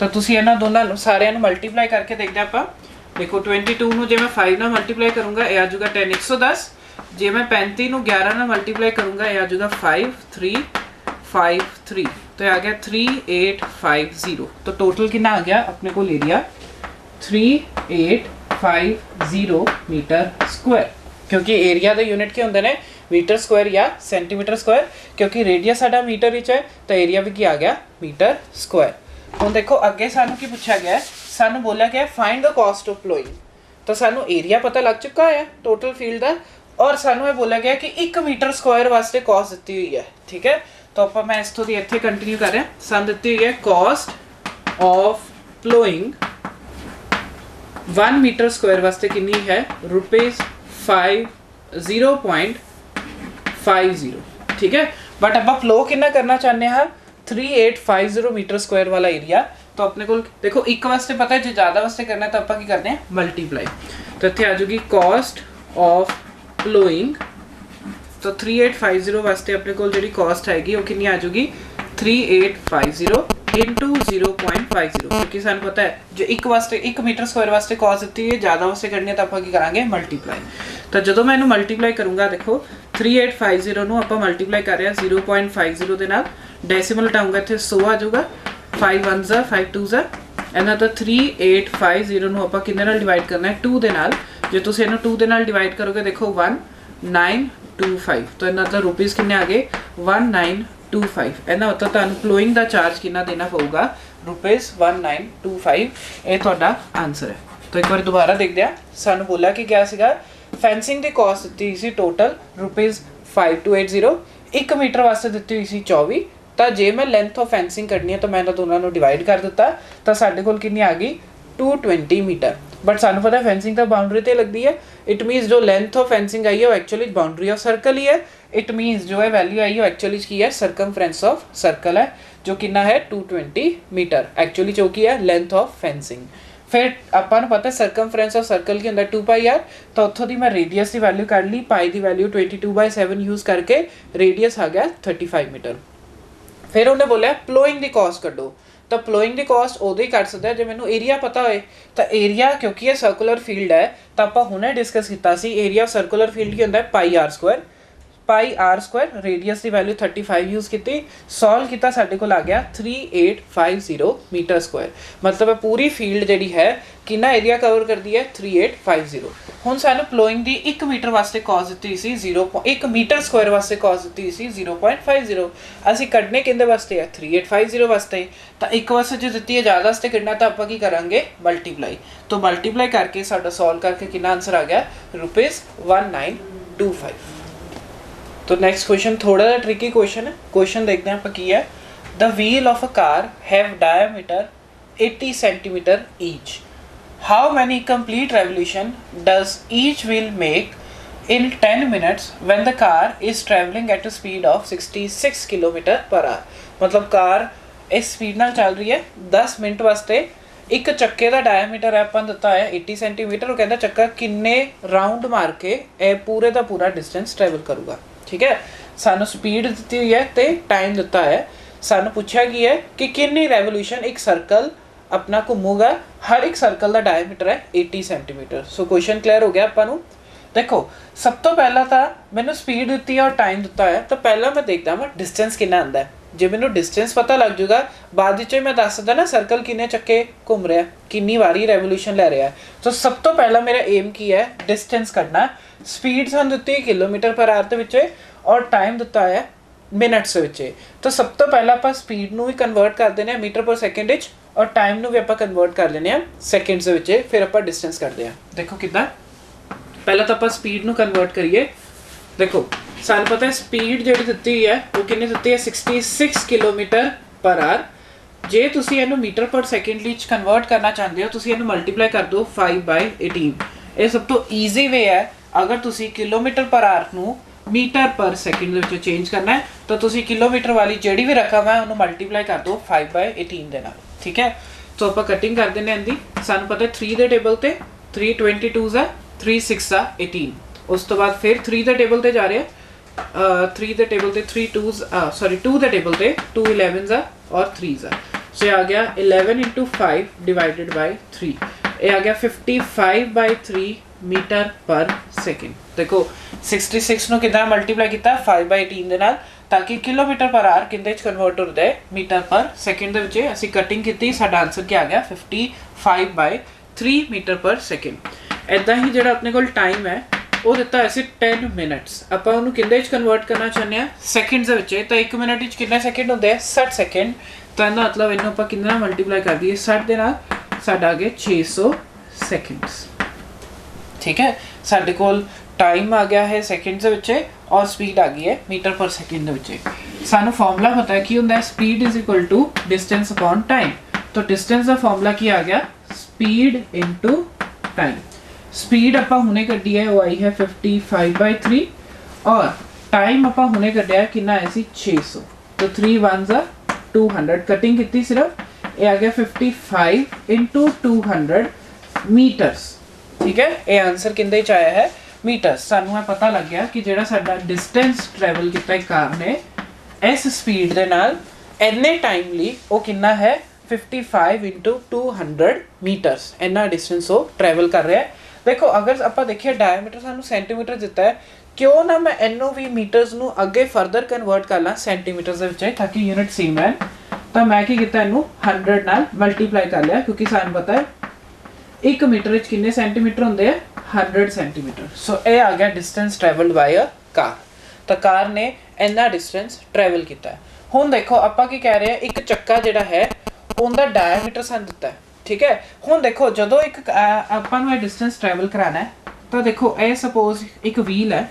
तो तुसी इन्हां दोनों सारिਆਂ ਨੂੰ मल्टीप्लाई करके देखते हैं आप। देखो 22 ਨੂੰ ਜੇ मैं 5 ਨਾਲ मल्टीप्लाई करूँगा ये आ जाएगा 10 110, जे मैं 35 ਨੂੰ 11 ਨਾਲ मल्टीप्लाई करूँगा ये आ जाएगा 5353, तो ये आ गया 3850। तो टोटल कितना आ गया अपने को एरिया 3850 मीटर स्क्वायर, क्योंकि एरिया के यूनिट क्या होंगे ने मीटर स्क्वायर या सेंटीमीटर स्क्वायर, क्योंकि रेडियस साडा मीटर विच है तो एरिया भी की आ गया मीटर स्क्वायर। हुण देखो अगे सानू की पूछा गया है, सानू बोला गया find the cost of ploughing. तो सानू एरिया पता लग चुका है टोटल फील्ड का, और सानू ये बोला गया कि 1 मीटर स्क्वायर वास्ते कॉस्ट दी हुई है। ठीक है, तो आप मैं इस दी इत्थे कंटिन्यू कर रहे हैं। सानू दी हुई है cost of ploughing 1 metre square वास्ते कितनी है ₹0.50। ठीक है, बट आप फ्लो कितना करना चाहते हैं 3850 मीटर स्क्वायर वाला एरिया। तो अपने को देखो एक वास्ते पता है, जो ज़्यादा वास्ते करना है तो आप करते हैं मल्टीप्लाई। तो इतने आ जाएगी कॉस्ट ऑफ प्लोइंग, तो 3850 वास्ते अपने को जी कॉस्ट आएगी वो कितनी आ जाएगी 3850 इंटू 0.50, क्योंकि सानू पता है जो एक वास्ते 1 मीटर स्क्वायर वास्ते कॉस्ट दी है, ज़्यादा वास्ते करनी है तो आप करांगे मल्टीप्लाई। तो जो मैं इन्हू मल्टीप्लाई करूँगा, देखो 3850 नू आपां मल्टीप्लाई कर रहे हैं 0.50 के नाल, डेसिमल हटाऊंगा इत्थे 100 आ जाऊगा, 5 1s 5 2s इन्हां तो 3850 नू आपां किन्ने नाल डिवाइड करना है 2 दे नाल। जे तुसीं इहनूं 2 दे नाल डिवाइड करोगे देखो 1925, तो इन्हां तो रुपीज़ किन्ने आ गए 1925। इन्हां मतलब तुहानूं प्लोइंग दा चार्ज कितना देना पऊगा ₹1925। ये तुहाडा आंसर है। तो एक बार दोबारा देखते हैं, सानूं बोला कि क्या सीगा फेंसिंग की कॉस्ट दी सी टोटल ₹5280, 1 मीटर वास्ते दी हुई सी 24। तो जे मैं लेंथ ऑफ फेंसिंग करनी है तो मैं दोनों डिवाइड कर दिता, तो साडे कोल कितनी आ गई 220 मीटर। बट सानू पता है फेंसिंग तो बाउंड्री ते लगती है, इट मीनस जो लेंथ ऑफ फेंसिंग आई है वो एक्चुअली बाउंड्री ऑफ सर्कल ही है। इट मीनस जो है वैल्यू आई है एक्चुअली की है सरकमफ्रेंस ऑफ सर्कल है, जो कितना है 220 मीटर एक्चुअली जो की है लेंथ ऑफ फेंसिंग। फिर आपां नूं पता है सरकमफ्रेंस ऑफ सर्कल की होंदा 2πr, तो उत्थों दी मैं रेडियस की वैल्यू कढ ली, पाई की वैल्यू 22/7 यूज करके रेडियस आ गया 35 मीटर। फिर उन्हें बोलिया प्लोइंग की कॉस्ट कड्डो, तो ਤਾਂ ਪਲੋਇੰਗ ਦੀ ਕੋਸਟ ਉਦੋਂ ਹੀ ਕੱਢ ਸਕਦਾ ਜੇ ਮੈਨੂੰ ਏਰੀਆ ਪਤਾ ਹੋਏ। ਤਾਂ ਏਰੀਆ ਕਿਉਂਕਿ ਇਹ ਸਰਕੂਲਰ ਫੀਲਡ ਹੈ ਤਾਂ ਆਪਾਂ ਹੁਣੇ ਡਿਸਕਸ ਕੀਤਾ ਸੀ ਏਰੀਆ ਸਰਕੂਲਰ ਫੀਲਡ ਕੀ ਹੁੰਦਾ ਹੈ ਪਾਈ ਆਰ ਸਕੁਆਇਰ। ਪਾਈ ਆਰ ਸਕੁਆਇਰ ਰੇਡੀਅਸ ਦੀ ਵੈਲਿਊ 35 ਯੂਜ਼ ਕੀਤੀ, ਸੋਲਵ ਕੀਤਾ, ਸਾਡੇ ਕੋਲ ਆ ਗਿਆ 3850 ਮੀਟਰ ਸਕੁਆਇਰ। ਮਤਲਬ ਇਹ ਪੂਰੀ ਫੀਲਡ ਜਿਹੜੀ ਹੈ ਕਿੰਨਾ ਏਰੀਆ ਕਵਰ ਕਰਦੀ ਹੈ 3850। ਹੁਣ ਸਾਨੂੰ ਪਲੋਇੰਗ ਦੀ 1 ਮੀਟਰ ਵਾਸਤੇ ਕਾਜ਼ ਦਿੱਤੀ ਸੀ 1 ਮੀਟਰ ਸਕੁਆਇਰ ਵਾਸਤੇ ਕਾਜ਼ ਦਿੱਤੀ ਸੀ 0.50। ਅਸੀਂ ਕੱਢਨੇ ਕਿੰਦੇ ਵਾਸਤੇ ਹੈ 3850 ਵਾਸਤੇ। ਤਾਂ ਇੱਕ ਵਾਸਤੇ ਜੋ ਦਿੱਤੀ ਹੈ ਜ਼ਿਆਦਾ ਵਾਸਤੇ ਕੱਢਣਾ ਤਾਂ ਆਪਾਂ ਕੀ ਕਰਾਂਗੇ ਮਲਟੀਪਲਾਈ। तो मल्टीप्लाई करके साडा सॉल्व करके कितना आंसर आ गया ₹1925। तो नेक्स्ट क्वेश्चन थोड़ा सा ट्रिकी क्वेश्चन है। क्वेश्चन देखते हैं आप की है the wheel of a car have diameter 80 centimetre each. How many complete revolution does each wheel make in 10 minutes when the car is travelling at a speed of 66 kilometre per hour. मतलब car इस speed नाल चल रही है 10 minute वास्ते। एक चक्के का डायमीटर ਆਪਾਂ ਦਿੱਤਾ ਹੈ 80 सेंटीमीटर। ਉਹ ਕਹਿੰਦਾ ਚੱਕਾ ਕਿੰਨੇ ਰਾਉਂਡ ਮਾਰ ਕੇ ਇਹ ਪੂਰੇ ਦਾ ਪੂਰਾ ਡਿਸਟੈਂਸ ਟਰੈਵਲ ਕਰੂਗਾ। ਠੀਕ ਹੈ, ਸਾਨੂੰ ਸਪੀਡ ਦਿੱਤੀ ਹੋਈ ਹੈ ਤੇ ਟਾਈਮ ਦਿੱਤਾ ਹੈ। ਸਾਨੂੰ ਪੁੱਛਿਆ ਕੀ ਹੈ ਕਿ ਕਿੰਨੀ ਰੈਵੋਲੂਸ਼ਨ ਇੱਕ ਸਰਕਲ अपना घूमूगा। हर एक सर्कल का डायमीटर है 80 सेंटीमीटर। सो क्वेश्चन क्लियर हो गया अपन। देखो सब तो पहला तो मैंने स्पीड दी है और टाइम दिता है तो पहला मैं देखता मैं डिस्टेंस कितना आंदा है। जो मैंने डिस्टेंस पता लग जाएगा बाद मैं दस सकता ना सर्कल किन्ने चक्के घूम रहा है, किन्नी वारी रेवोल्यूशन ले रहा है। तो सब तो पहला मेरा एम की है डिस्टेंस कढ़ना। स्पीड सानू दिती है किलोमीटर पर आवर के और टाइम दिता है मिनट्स के। तो सब तो पहला आप स्पीड नू भी कन्वर्ट कर देने मीटर पर सैकेंड और टाइम नू भी आप कन्वर्ट कर लेने सैकेंड्स के, फिर आप डिस्टेंस करते हैं। देखो कितना पहला तो आप स्पीड नू कन्वर्ट करिए। देखो सानू पता है स्पीड जिहड़ी दित्ती हुई है वो कितनी दित्ती है 66 किलोमीटर पर आवर। जे तुसी इहनू मीटर पर सैकेंड विच कन्वर्ट करना चाहते हो तुसी इहनू मल्टीप्लाई कर दो 5/18। ये सब तो ईजी वे है। अगर तुसी किलोमीटर पर आवर नू metre per second which change करना है तो तुसी किलोमीटर वाली जिहड़ी भी रकम है उन्होंने मल्टीप्लाई कर दो 5/18 दे नाल। ठीक है, तो आप कटिंग कर देने इहदी। सानू पता है 3 दे टेबल ते 3 22 है 3 6 18। उस तो बाद फिर 3 दे टेबल ते जा रहे हैं 3 दे टेबल ते 3 2s सॉरी 2 दे टेबल ते 2 11s और 3s। सो ये आ गया 11 × 5 डिवाइडेड बाय 3। ये आ गया 55/3 मीटर पर सेकेंड। देखो 66 ਨੂੰ ਕਿਦਾਂ ਮਲਟੀਪਲਾਈ ਕੀਤਾ 5/18 ਦੇ ਨਾਲ ताकि किलोमीटर पर आवर किंदे च कन्वर्ट हो जाए मीटर पर सैकेंड। असी कटिंग की साडा आंसर क्या आ गया 55/3 मीटर पर सैकेंड। इदा ही जो अपने को टाइम है वो दिता है 10 मिनट्स। आप किंदे च कन्वर्ट करना चाहते हैं सैकेंड्स। तो 1 मिनट कितने सैकेंड होंगे 60 सैकेंड। तो इन्ना मतलब इन्हों आप कितना मल्टीप्लाई कर दिए 60 के नाल साडा आ गया 600 सैकेंड्स। ठीक है, साडे कोल टाइम आ गया है सैकेंड्स और स्पीड आ गई है मीटर पर सैकेंड। सानू फॉर्मूला पता है कि होंदा है speed is equal to distance upon time. तो डिस्टेंस का फॉर्मूला की आ गया स्पीड इनटू टाइम। स्पीड आप हुणे कड्डी है वो आई है 55/3 और टाइम आप हुणे कड्डिया है कितना आया सी 600। तो 3 1s 200 कटिंग की सिर्फ ये आ गया 55 × 200 मीटर्स। ठीक है, ये आंसर किंदे च आया है मीटर। सानू पता लग गया कि जिहड़ा साडा डिस्टेंस ट्रैवल किया कार ने इस स्पीड दे नाल इन्ने टाइम लई वो कितना है 55 × 200 मीटर्स। इन्ना डिस्टेंस वो ट्रैवल कर रहा है। देखो अगर आप देखिए डायमीटर सानू सेंटीमीटर दिता है, क्यों ना मैं इनू भी मीटर्स नू अगे फर्दर कन्वर्ट कर ला सेंटीमीटर्स दे विच ताकि यूनिट सेम है। तो मैं की कीता इनू 100 नाल मल्टीप्लाई कर लिया क्योंकि सानू पता है 1 मीटर विच कितने सेंटीमीटर होंदे हैं 100 सेंटीमीटर। सो ये आ गया distance travelled bye a car. तो कार ने इन्ना डिस्टेंस ट्रैवल किया है। हुण देखो आपां की कह रहे हैं एक चक्का जिहड़ा है उनका डायमीटर सानूं दिता है। ठीक है, हुण देखो जदों एक आपां नूं डिस्टेंस ट्रैवल कराना है तो देखो ये सपोज एक व्हील है।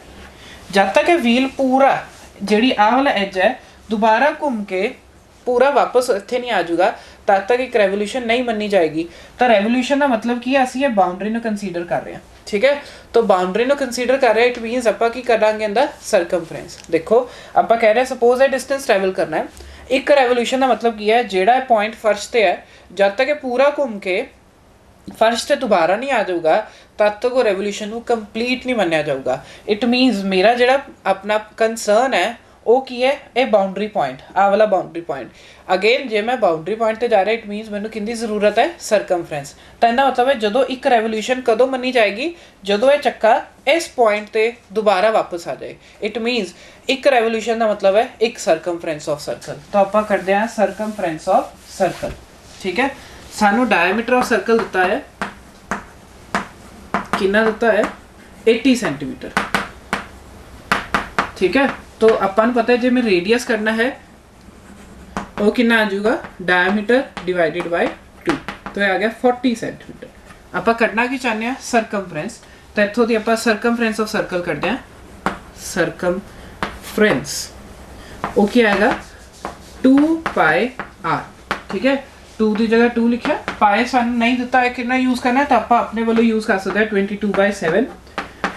जब तक ये व्हील पूरा जिहड़ी आह वाला एज है दोबारा घूम के पूरा वापस इत्थे नहीं आ जाऊगा तब तक एक रेवोल्यूशन नहीं मनी जाएगी। तो रेवोल्यूशन का मतलब की है असीं बाउंड्री नूं कंसीडर कर रहे हैं। ठीक है, तो बाउंड्री नूं कंसीडर कर रहे हैं इट मीनस आपां की करांगे इंदा सरकमफ्रेंस। देखो आपां कह रहे हैं सपोज है डिस्टेंस ट्रैवल करना है। एक रेवोल्यूशन का मतलब की है जिहड़ा पॉइंट फर्श ते है जब तक ये पूरा घूम के फर्श ते दोबारा नहीं आ जाऊगा तब तक वो रेवोल्यूशन नूं कंप्लीट नहीं मन्निया जाऊगा। इट मीनस मेरा जिहड़ा अपना कंसर्न है ਉਹ ਕੀ ਹੈ, ਇਹ ਬਾਉਂਡਰੀ ਪੁਆਇੰਟ, ਆਹ ਵਾਲਾ ਬਾਉਂਡਰੀ ਪੁਆਇੰਟ। ਅਗੇਨ ਜੇ ਮੈਂ ਬਾਉਂਡਰੀ ਪੁਆਇੰਟ ਤੇ ਜਾ ਰਿਹਾ, ਇਟ ਮੀਨਸ ਮੈਨੂੰ ਕਿੰਦੀ ਜ਼ਰੂਰਤ ਹੈ, ਸਰਕਮਫਰੈਂਸ। ਤਾਂ ਇਹਦਾ ਮਤਲਬ ਹੈ ਜਦੋਂ ਇੱਕ ਰੈਵੋਲੂਸ਼ਨ ਕਦੋਂ ਮੰਨੀ ਜਾਏਗੀ, ਜਦੋਂ ਇਹ ਚੱਕਾ ਇਸ ਪੁਆਇੰਟ ਤੇ ਦੁਬਾਰਾ ਵਾਪਸ ਆ ਜਾਏ। ਇਟ ਮੀਨਸ ਇੱਕ ਰੈਵੋਲੂਸ਼ਨ ਦਾ ਮਤਲਬ ਹੈ ਇੱਕ ਸਰਕਮਫਰੈਂਸ ਆਫ ਸਰਕਲ। ਤਾਂ ਆਪਾਂ ਕਰਦੇ ਹਾਂ ਸਰਕਮਫਰੈਂਸ ਆਫ ਸਰਕਲ। ਠੀਕ ਹੈ, ਸਾਨੂੰ ਡਾਇਆਮੀਟਰ ਆਫ ਸਰਕਲ ਦਿੱਤਾ ਹੈ, कितना देता है 80 सेंटीमीटर। ठीक है, तो अपन पता है जो मैं रेडियस करना है वो कितना आ जाएगा, डायमीटर डिवाइडेड बाय 2, तो ये आ गया 40 सेंटीमीटर। आप करना की चाहते हैं सरकमफ्रेंस, तो इतों की आप सरकमफ्रेंस ऑफ सर्कल करते हैं। सरकमफ्रेंस वो क्या आएगा 2 पाई r। ठीक है, 2 की जगह 2 लिखा, पाए सानू नहीं दिता है कितना यूज़ करना है, तो आप अपने वालों यूज़ कर सकते हैं 22/7,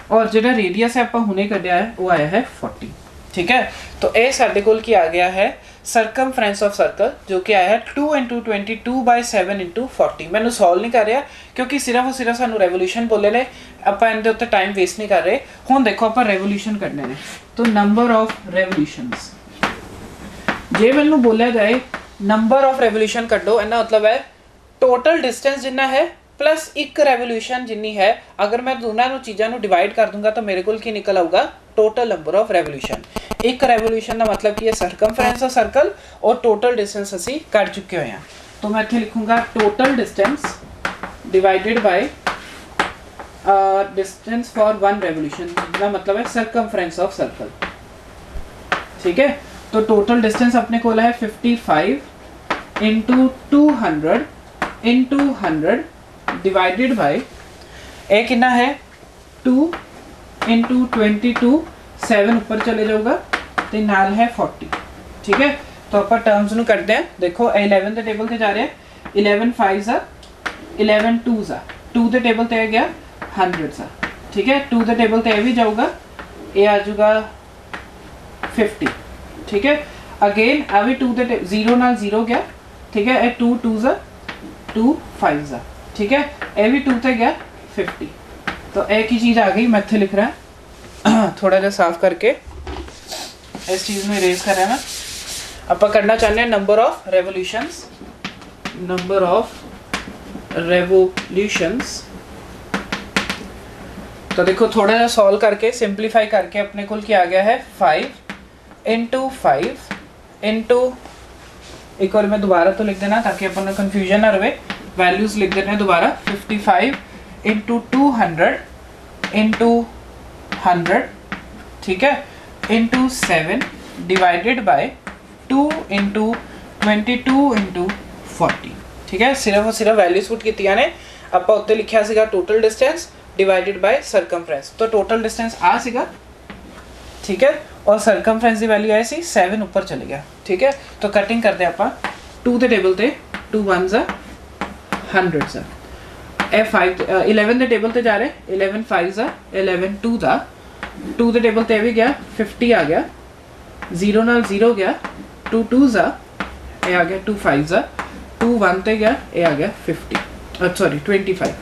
और जो रेडियस है आप हुणे कढ़िया है वो आया है 40। ठीक है, तो ये साडे कोल की आ गया है सरकमफ्रेंस ऑफ सर्कल, जो कि आया है 2 × 22/7 × 40। मैंने सॉल्व नहीं कर रहा क्योंकि सिर्फ और सिर्फ सानू रेवोल्यूशन बोले ने, आप इनके उत्ते टाइम वेस्ट नहीं कर रहे। हुण देखो आप रेवोल्यूशन करने ने, तो नंबर ऑफ रेवोल्यूशनस, जे मैनू बोलिया जाए नंबर ऑफ रेवोल्यूशन कड्डो, इन्ना मतलब है टोटल डिस्टेंस जिन्ना है प्लस एक रेवोल्यूशन जिन्नी है। अगर मैं दोनों चीज़ों को डिवाइड कर दूंगा तो मेरे को निकल आऊगा टोटल नंबर ऑफ रेवोल्यूशन। एक रेवोल्यूशन का मतलब कि है सरकमफ्रेंस ऑफ सर्कल, और टोटल डिस्टेंस असी कर चुके हुए हैं। तो मैं इत्थे लिखूंगा total distance divided by distance for one revolution, जिसका मतलब है सरकमफ्रेंस ऑफ सर्कल। ठीक है, तो टोटल डिस्टेंस अपने को है 55 × 200 × 100 डिवाइडेड बाय ए कितना है 2 × 22, 7 ऊपर चले जाऊगा तो नाल है 40। ठीक है, तो आप टर्म्स ਨੂੰ करते हैं। देखो 11 के टेबल से जा रहे हैं, 11 5s 11 2s, 2 के टेबल ते आ गया 100s। ठीक है, 2 के टेबल ते भी जाऊगा, ये आ जाऊगा 50। ठीक है, अगेन अभी 2 के 0 नाल 0 गया। ठीक है, ये 2 2s 2 5s। ठीक है, ये भी 2 ते गया 50। तो एक ही चीज़ आ गई, मैं इत्थे लिख रहा थोड़ा जा साफ करके इस चीज़ में इरेज कर रहा है मैं। आप करना चाहते हैं number of revolutions, number of revolutions. तो देखो थोड़ा जा सॉल्व करके सिंप्लीफाई करके अपने को क्या आ गया है 5 × 5 × एक और मैं दोबारा तो लिख देना ताकि अपन कंफ्यूजन ना रहे, वैल्यूज लिख देते हैं दोबारा। 55 × 200 × 100, ठीक है, × 7 डिवाइडेड बाय 2 × 22 × 40। ठीक है, सिर्फ और सिर्फ वैल्यूज पुट कीतियां ने, आप उत्ते लिखिया सीगा total distance divided by circumference. तो टोटल डिस्टेंस आ सीगा, ठीक है, और सरकमफ्रेंस की वैल्यू आई सी 7 ऊपर चले गया। ठीक है, तो कटिंग करते हैं आप 2 के टेबल ते 2 1s 100s, 11 के टेबल ते जा रहे 11 5s 11 2s, 2 के टेबल ते भी गया 50 आ गया, 0 नाल 0 गया, 2 2s ये आ गया 2 5s, 2 1 ते गया ये आ गया 50 सॉरी 25।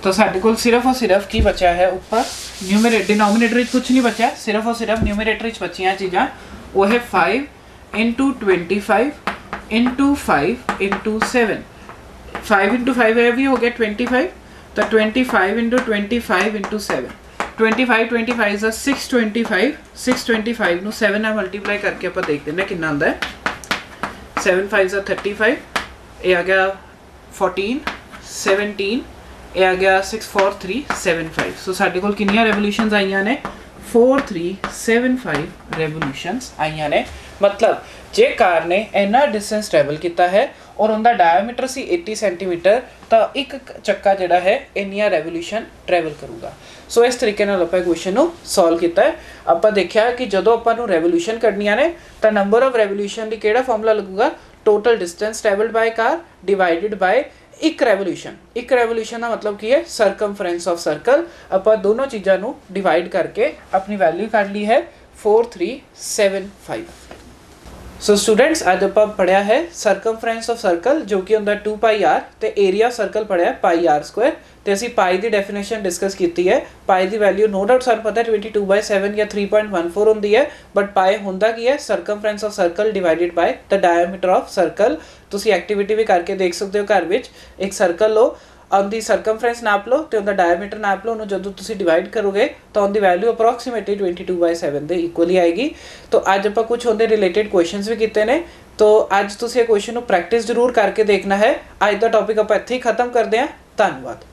तो साढ़े को सिर्फ और सिर्फ की बचा है ऊपर न्यूमरेटर, डिनोमिनेटर कुछ नहीं बचा, सिर्फ और सिर्फ न्यूमरेटर बचिया चीज़ा वो है 5 × 25 × 5 × 7। 5 × 5 है भी हो गया 25, तो 25 × 25 × 7, 25 25 is 625, 625 ਨੂੰ 7 ਨਾਲ ਮਲਟੀਪਲਾਈ ਕਰਕੇ ਆਪਾਂ ਦੇਖਦੇ ਨੇ ਕਿੰਨਾ ਆਉਂਦਾ ਹੈ। 7 5 is 35, ਇਹ ਆ ਗਿਆ 14 17, ਇਹ ਆ ਗਿਆ 64375। ਸੋ ਸਾਡੇ ਕੋਲ ਕਿੰਨੀਆਂ ਰੈਵੋਲੂਸ਼ਨਸ ਆਈਆਂ ਨੇ 4375 ਰੈਵੋਲੂਸ਼ਨਸ ਆਈਆਂ ਨੇ। मतलब जे कार ने इन्ना डिस्टेंस ट्रैवल किया है और उनका डायमीटर सी 80 सेंटीमीटर, तो एक चक्का जिहड़ा है इन्नियां रेवोल्यूशन ट्रैवल करूगा। सो इस तरीके नाल आपां क्वेश्चन नूं सॉल्व किया है। आपां देखिया कि जदों आपां नूं रेवोल्यूशन कढनियां ने तो नंबर ऑफ रेवोल्यूशन दी किहड़ा फॉर्मूला लगूगा, total distance travelled by car divided by एक रेवोल्यूशन। एक रेवोल्यूशन का मतलब की है सरकमफ्रेंस ऑफ सर्कल। आपां दोनों चीज़ों नूं डिवाइड करके अपनी वैल्यू कढ ली है 4375। ਸੋ ਸਟੂਡੈਂਟਸ ਅੱਜ ਆਪਾਂ ਪੜਿਆ ਹੈ ਸਰਕਮਫਰੈਂਸ ਆਫ ਸਰਕਲ ਜੋ ਕਿ ਹੁੰਦਾ 2 ਪਾਈ r ਤੇ ਏਰੀਆ ਸਰਕਲ ਪੜਿਆ ਪਾਈ r ਸਕੁਆਇਰ ਤੇ ਅਸੀਂ ਪਾਈ ਦੀ ਡੈਫੀਨੇਸ਼ਨ ਡਿਸਕਸ ਕੀਤੀ ਹੈ। ਪਾਈ ਦੀ ਵੈਲਿਊ ਨੋ ਡਾਊਟ ਸਾਨੂੰ ਪਤਾ 22/7 ਜਾਂ 3.14 ਹੁੰਦੀ ਹੈ, ਬਟ ਪਾਈ ਹੁੰਦਾ ਕੀ ਹੈ circumference of circle divided by the diameter of circle. ਤੁਸੀਂ ਐਕਟੀਵਿਟੀ ਵੀ ਕਰਕੇ ਦੇਖ ਸਕਦੇ ਹੋ ਘਰ ਵਿੱਚ। ਇੱਕ ਸਰਕਲ ਲਓ, ਉਹਦੀ ਸਰਕਮਫਰੈਂਸ ਨਾਪ ਲਓ ਤੇ ਉਹਦਾ ਡਾਇਆਮੀਟਰ ਨਾਪ ਲਓ, ਉਹਨੂੰ ਜਦੋਂ ਤੁਸੀਂ ਡਿਵਾਈਡ ਕਰੋਗੇ ਤਾਂ ਉਹਦੀ ਵੈਲਿਊ ਅਪਰੋਕਸੀਮੇਟਲੀ 22/7 ਦੇ ਇਕੁਅਲੀ ਆਏਗੀ। ਤਾਂ ਅੱਜ ਆਪਾਂ ਕੁਝ ਉਹਦੇ ਰਿਲੇਟਡ ਕੁਐਸਚਨਸ ਵੀ ਕੀਤੇ ਨੇ, ਤਾਂ ਅੱਜ ਤੁਸੀਂ ਇਹ ਕੁਐਸਚਨ ਨੂੰ ਪ੍ਰੈਕਟਿਸ ਜ਼ਰੂਰ ਕਰਕੇ ਦੇਖਣਾ ਹੈ। ਅੱਜ ਦਾ ਟੌਪਿਕ ਆਪਾਂ ਇੱਥੇ ਹੀ ਖਤਮ ਕਰਦੇ ਹਾਂ। ਧੰਨਵਾਦ।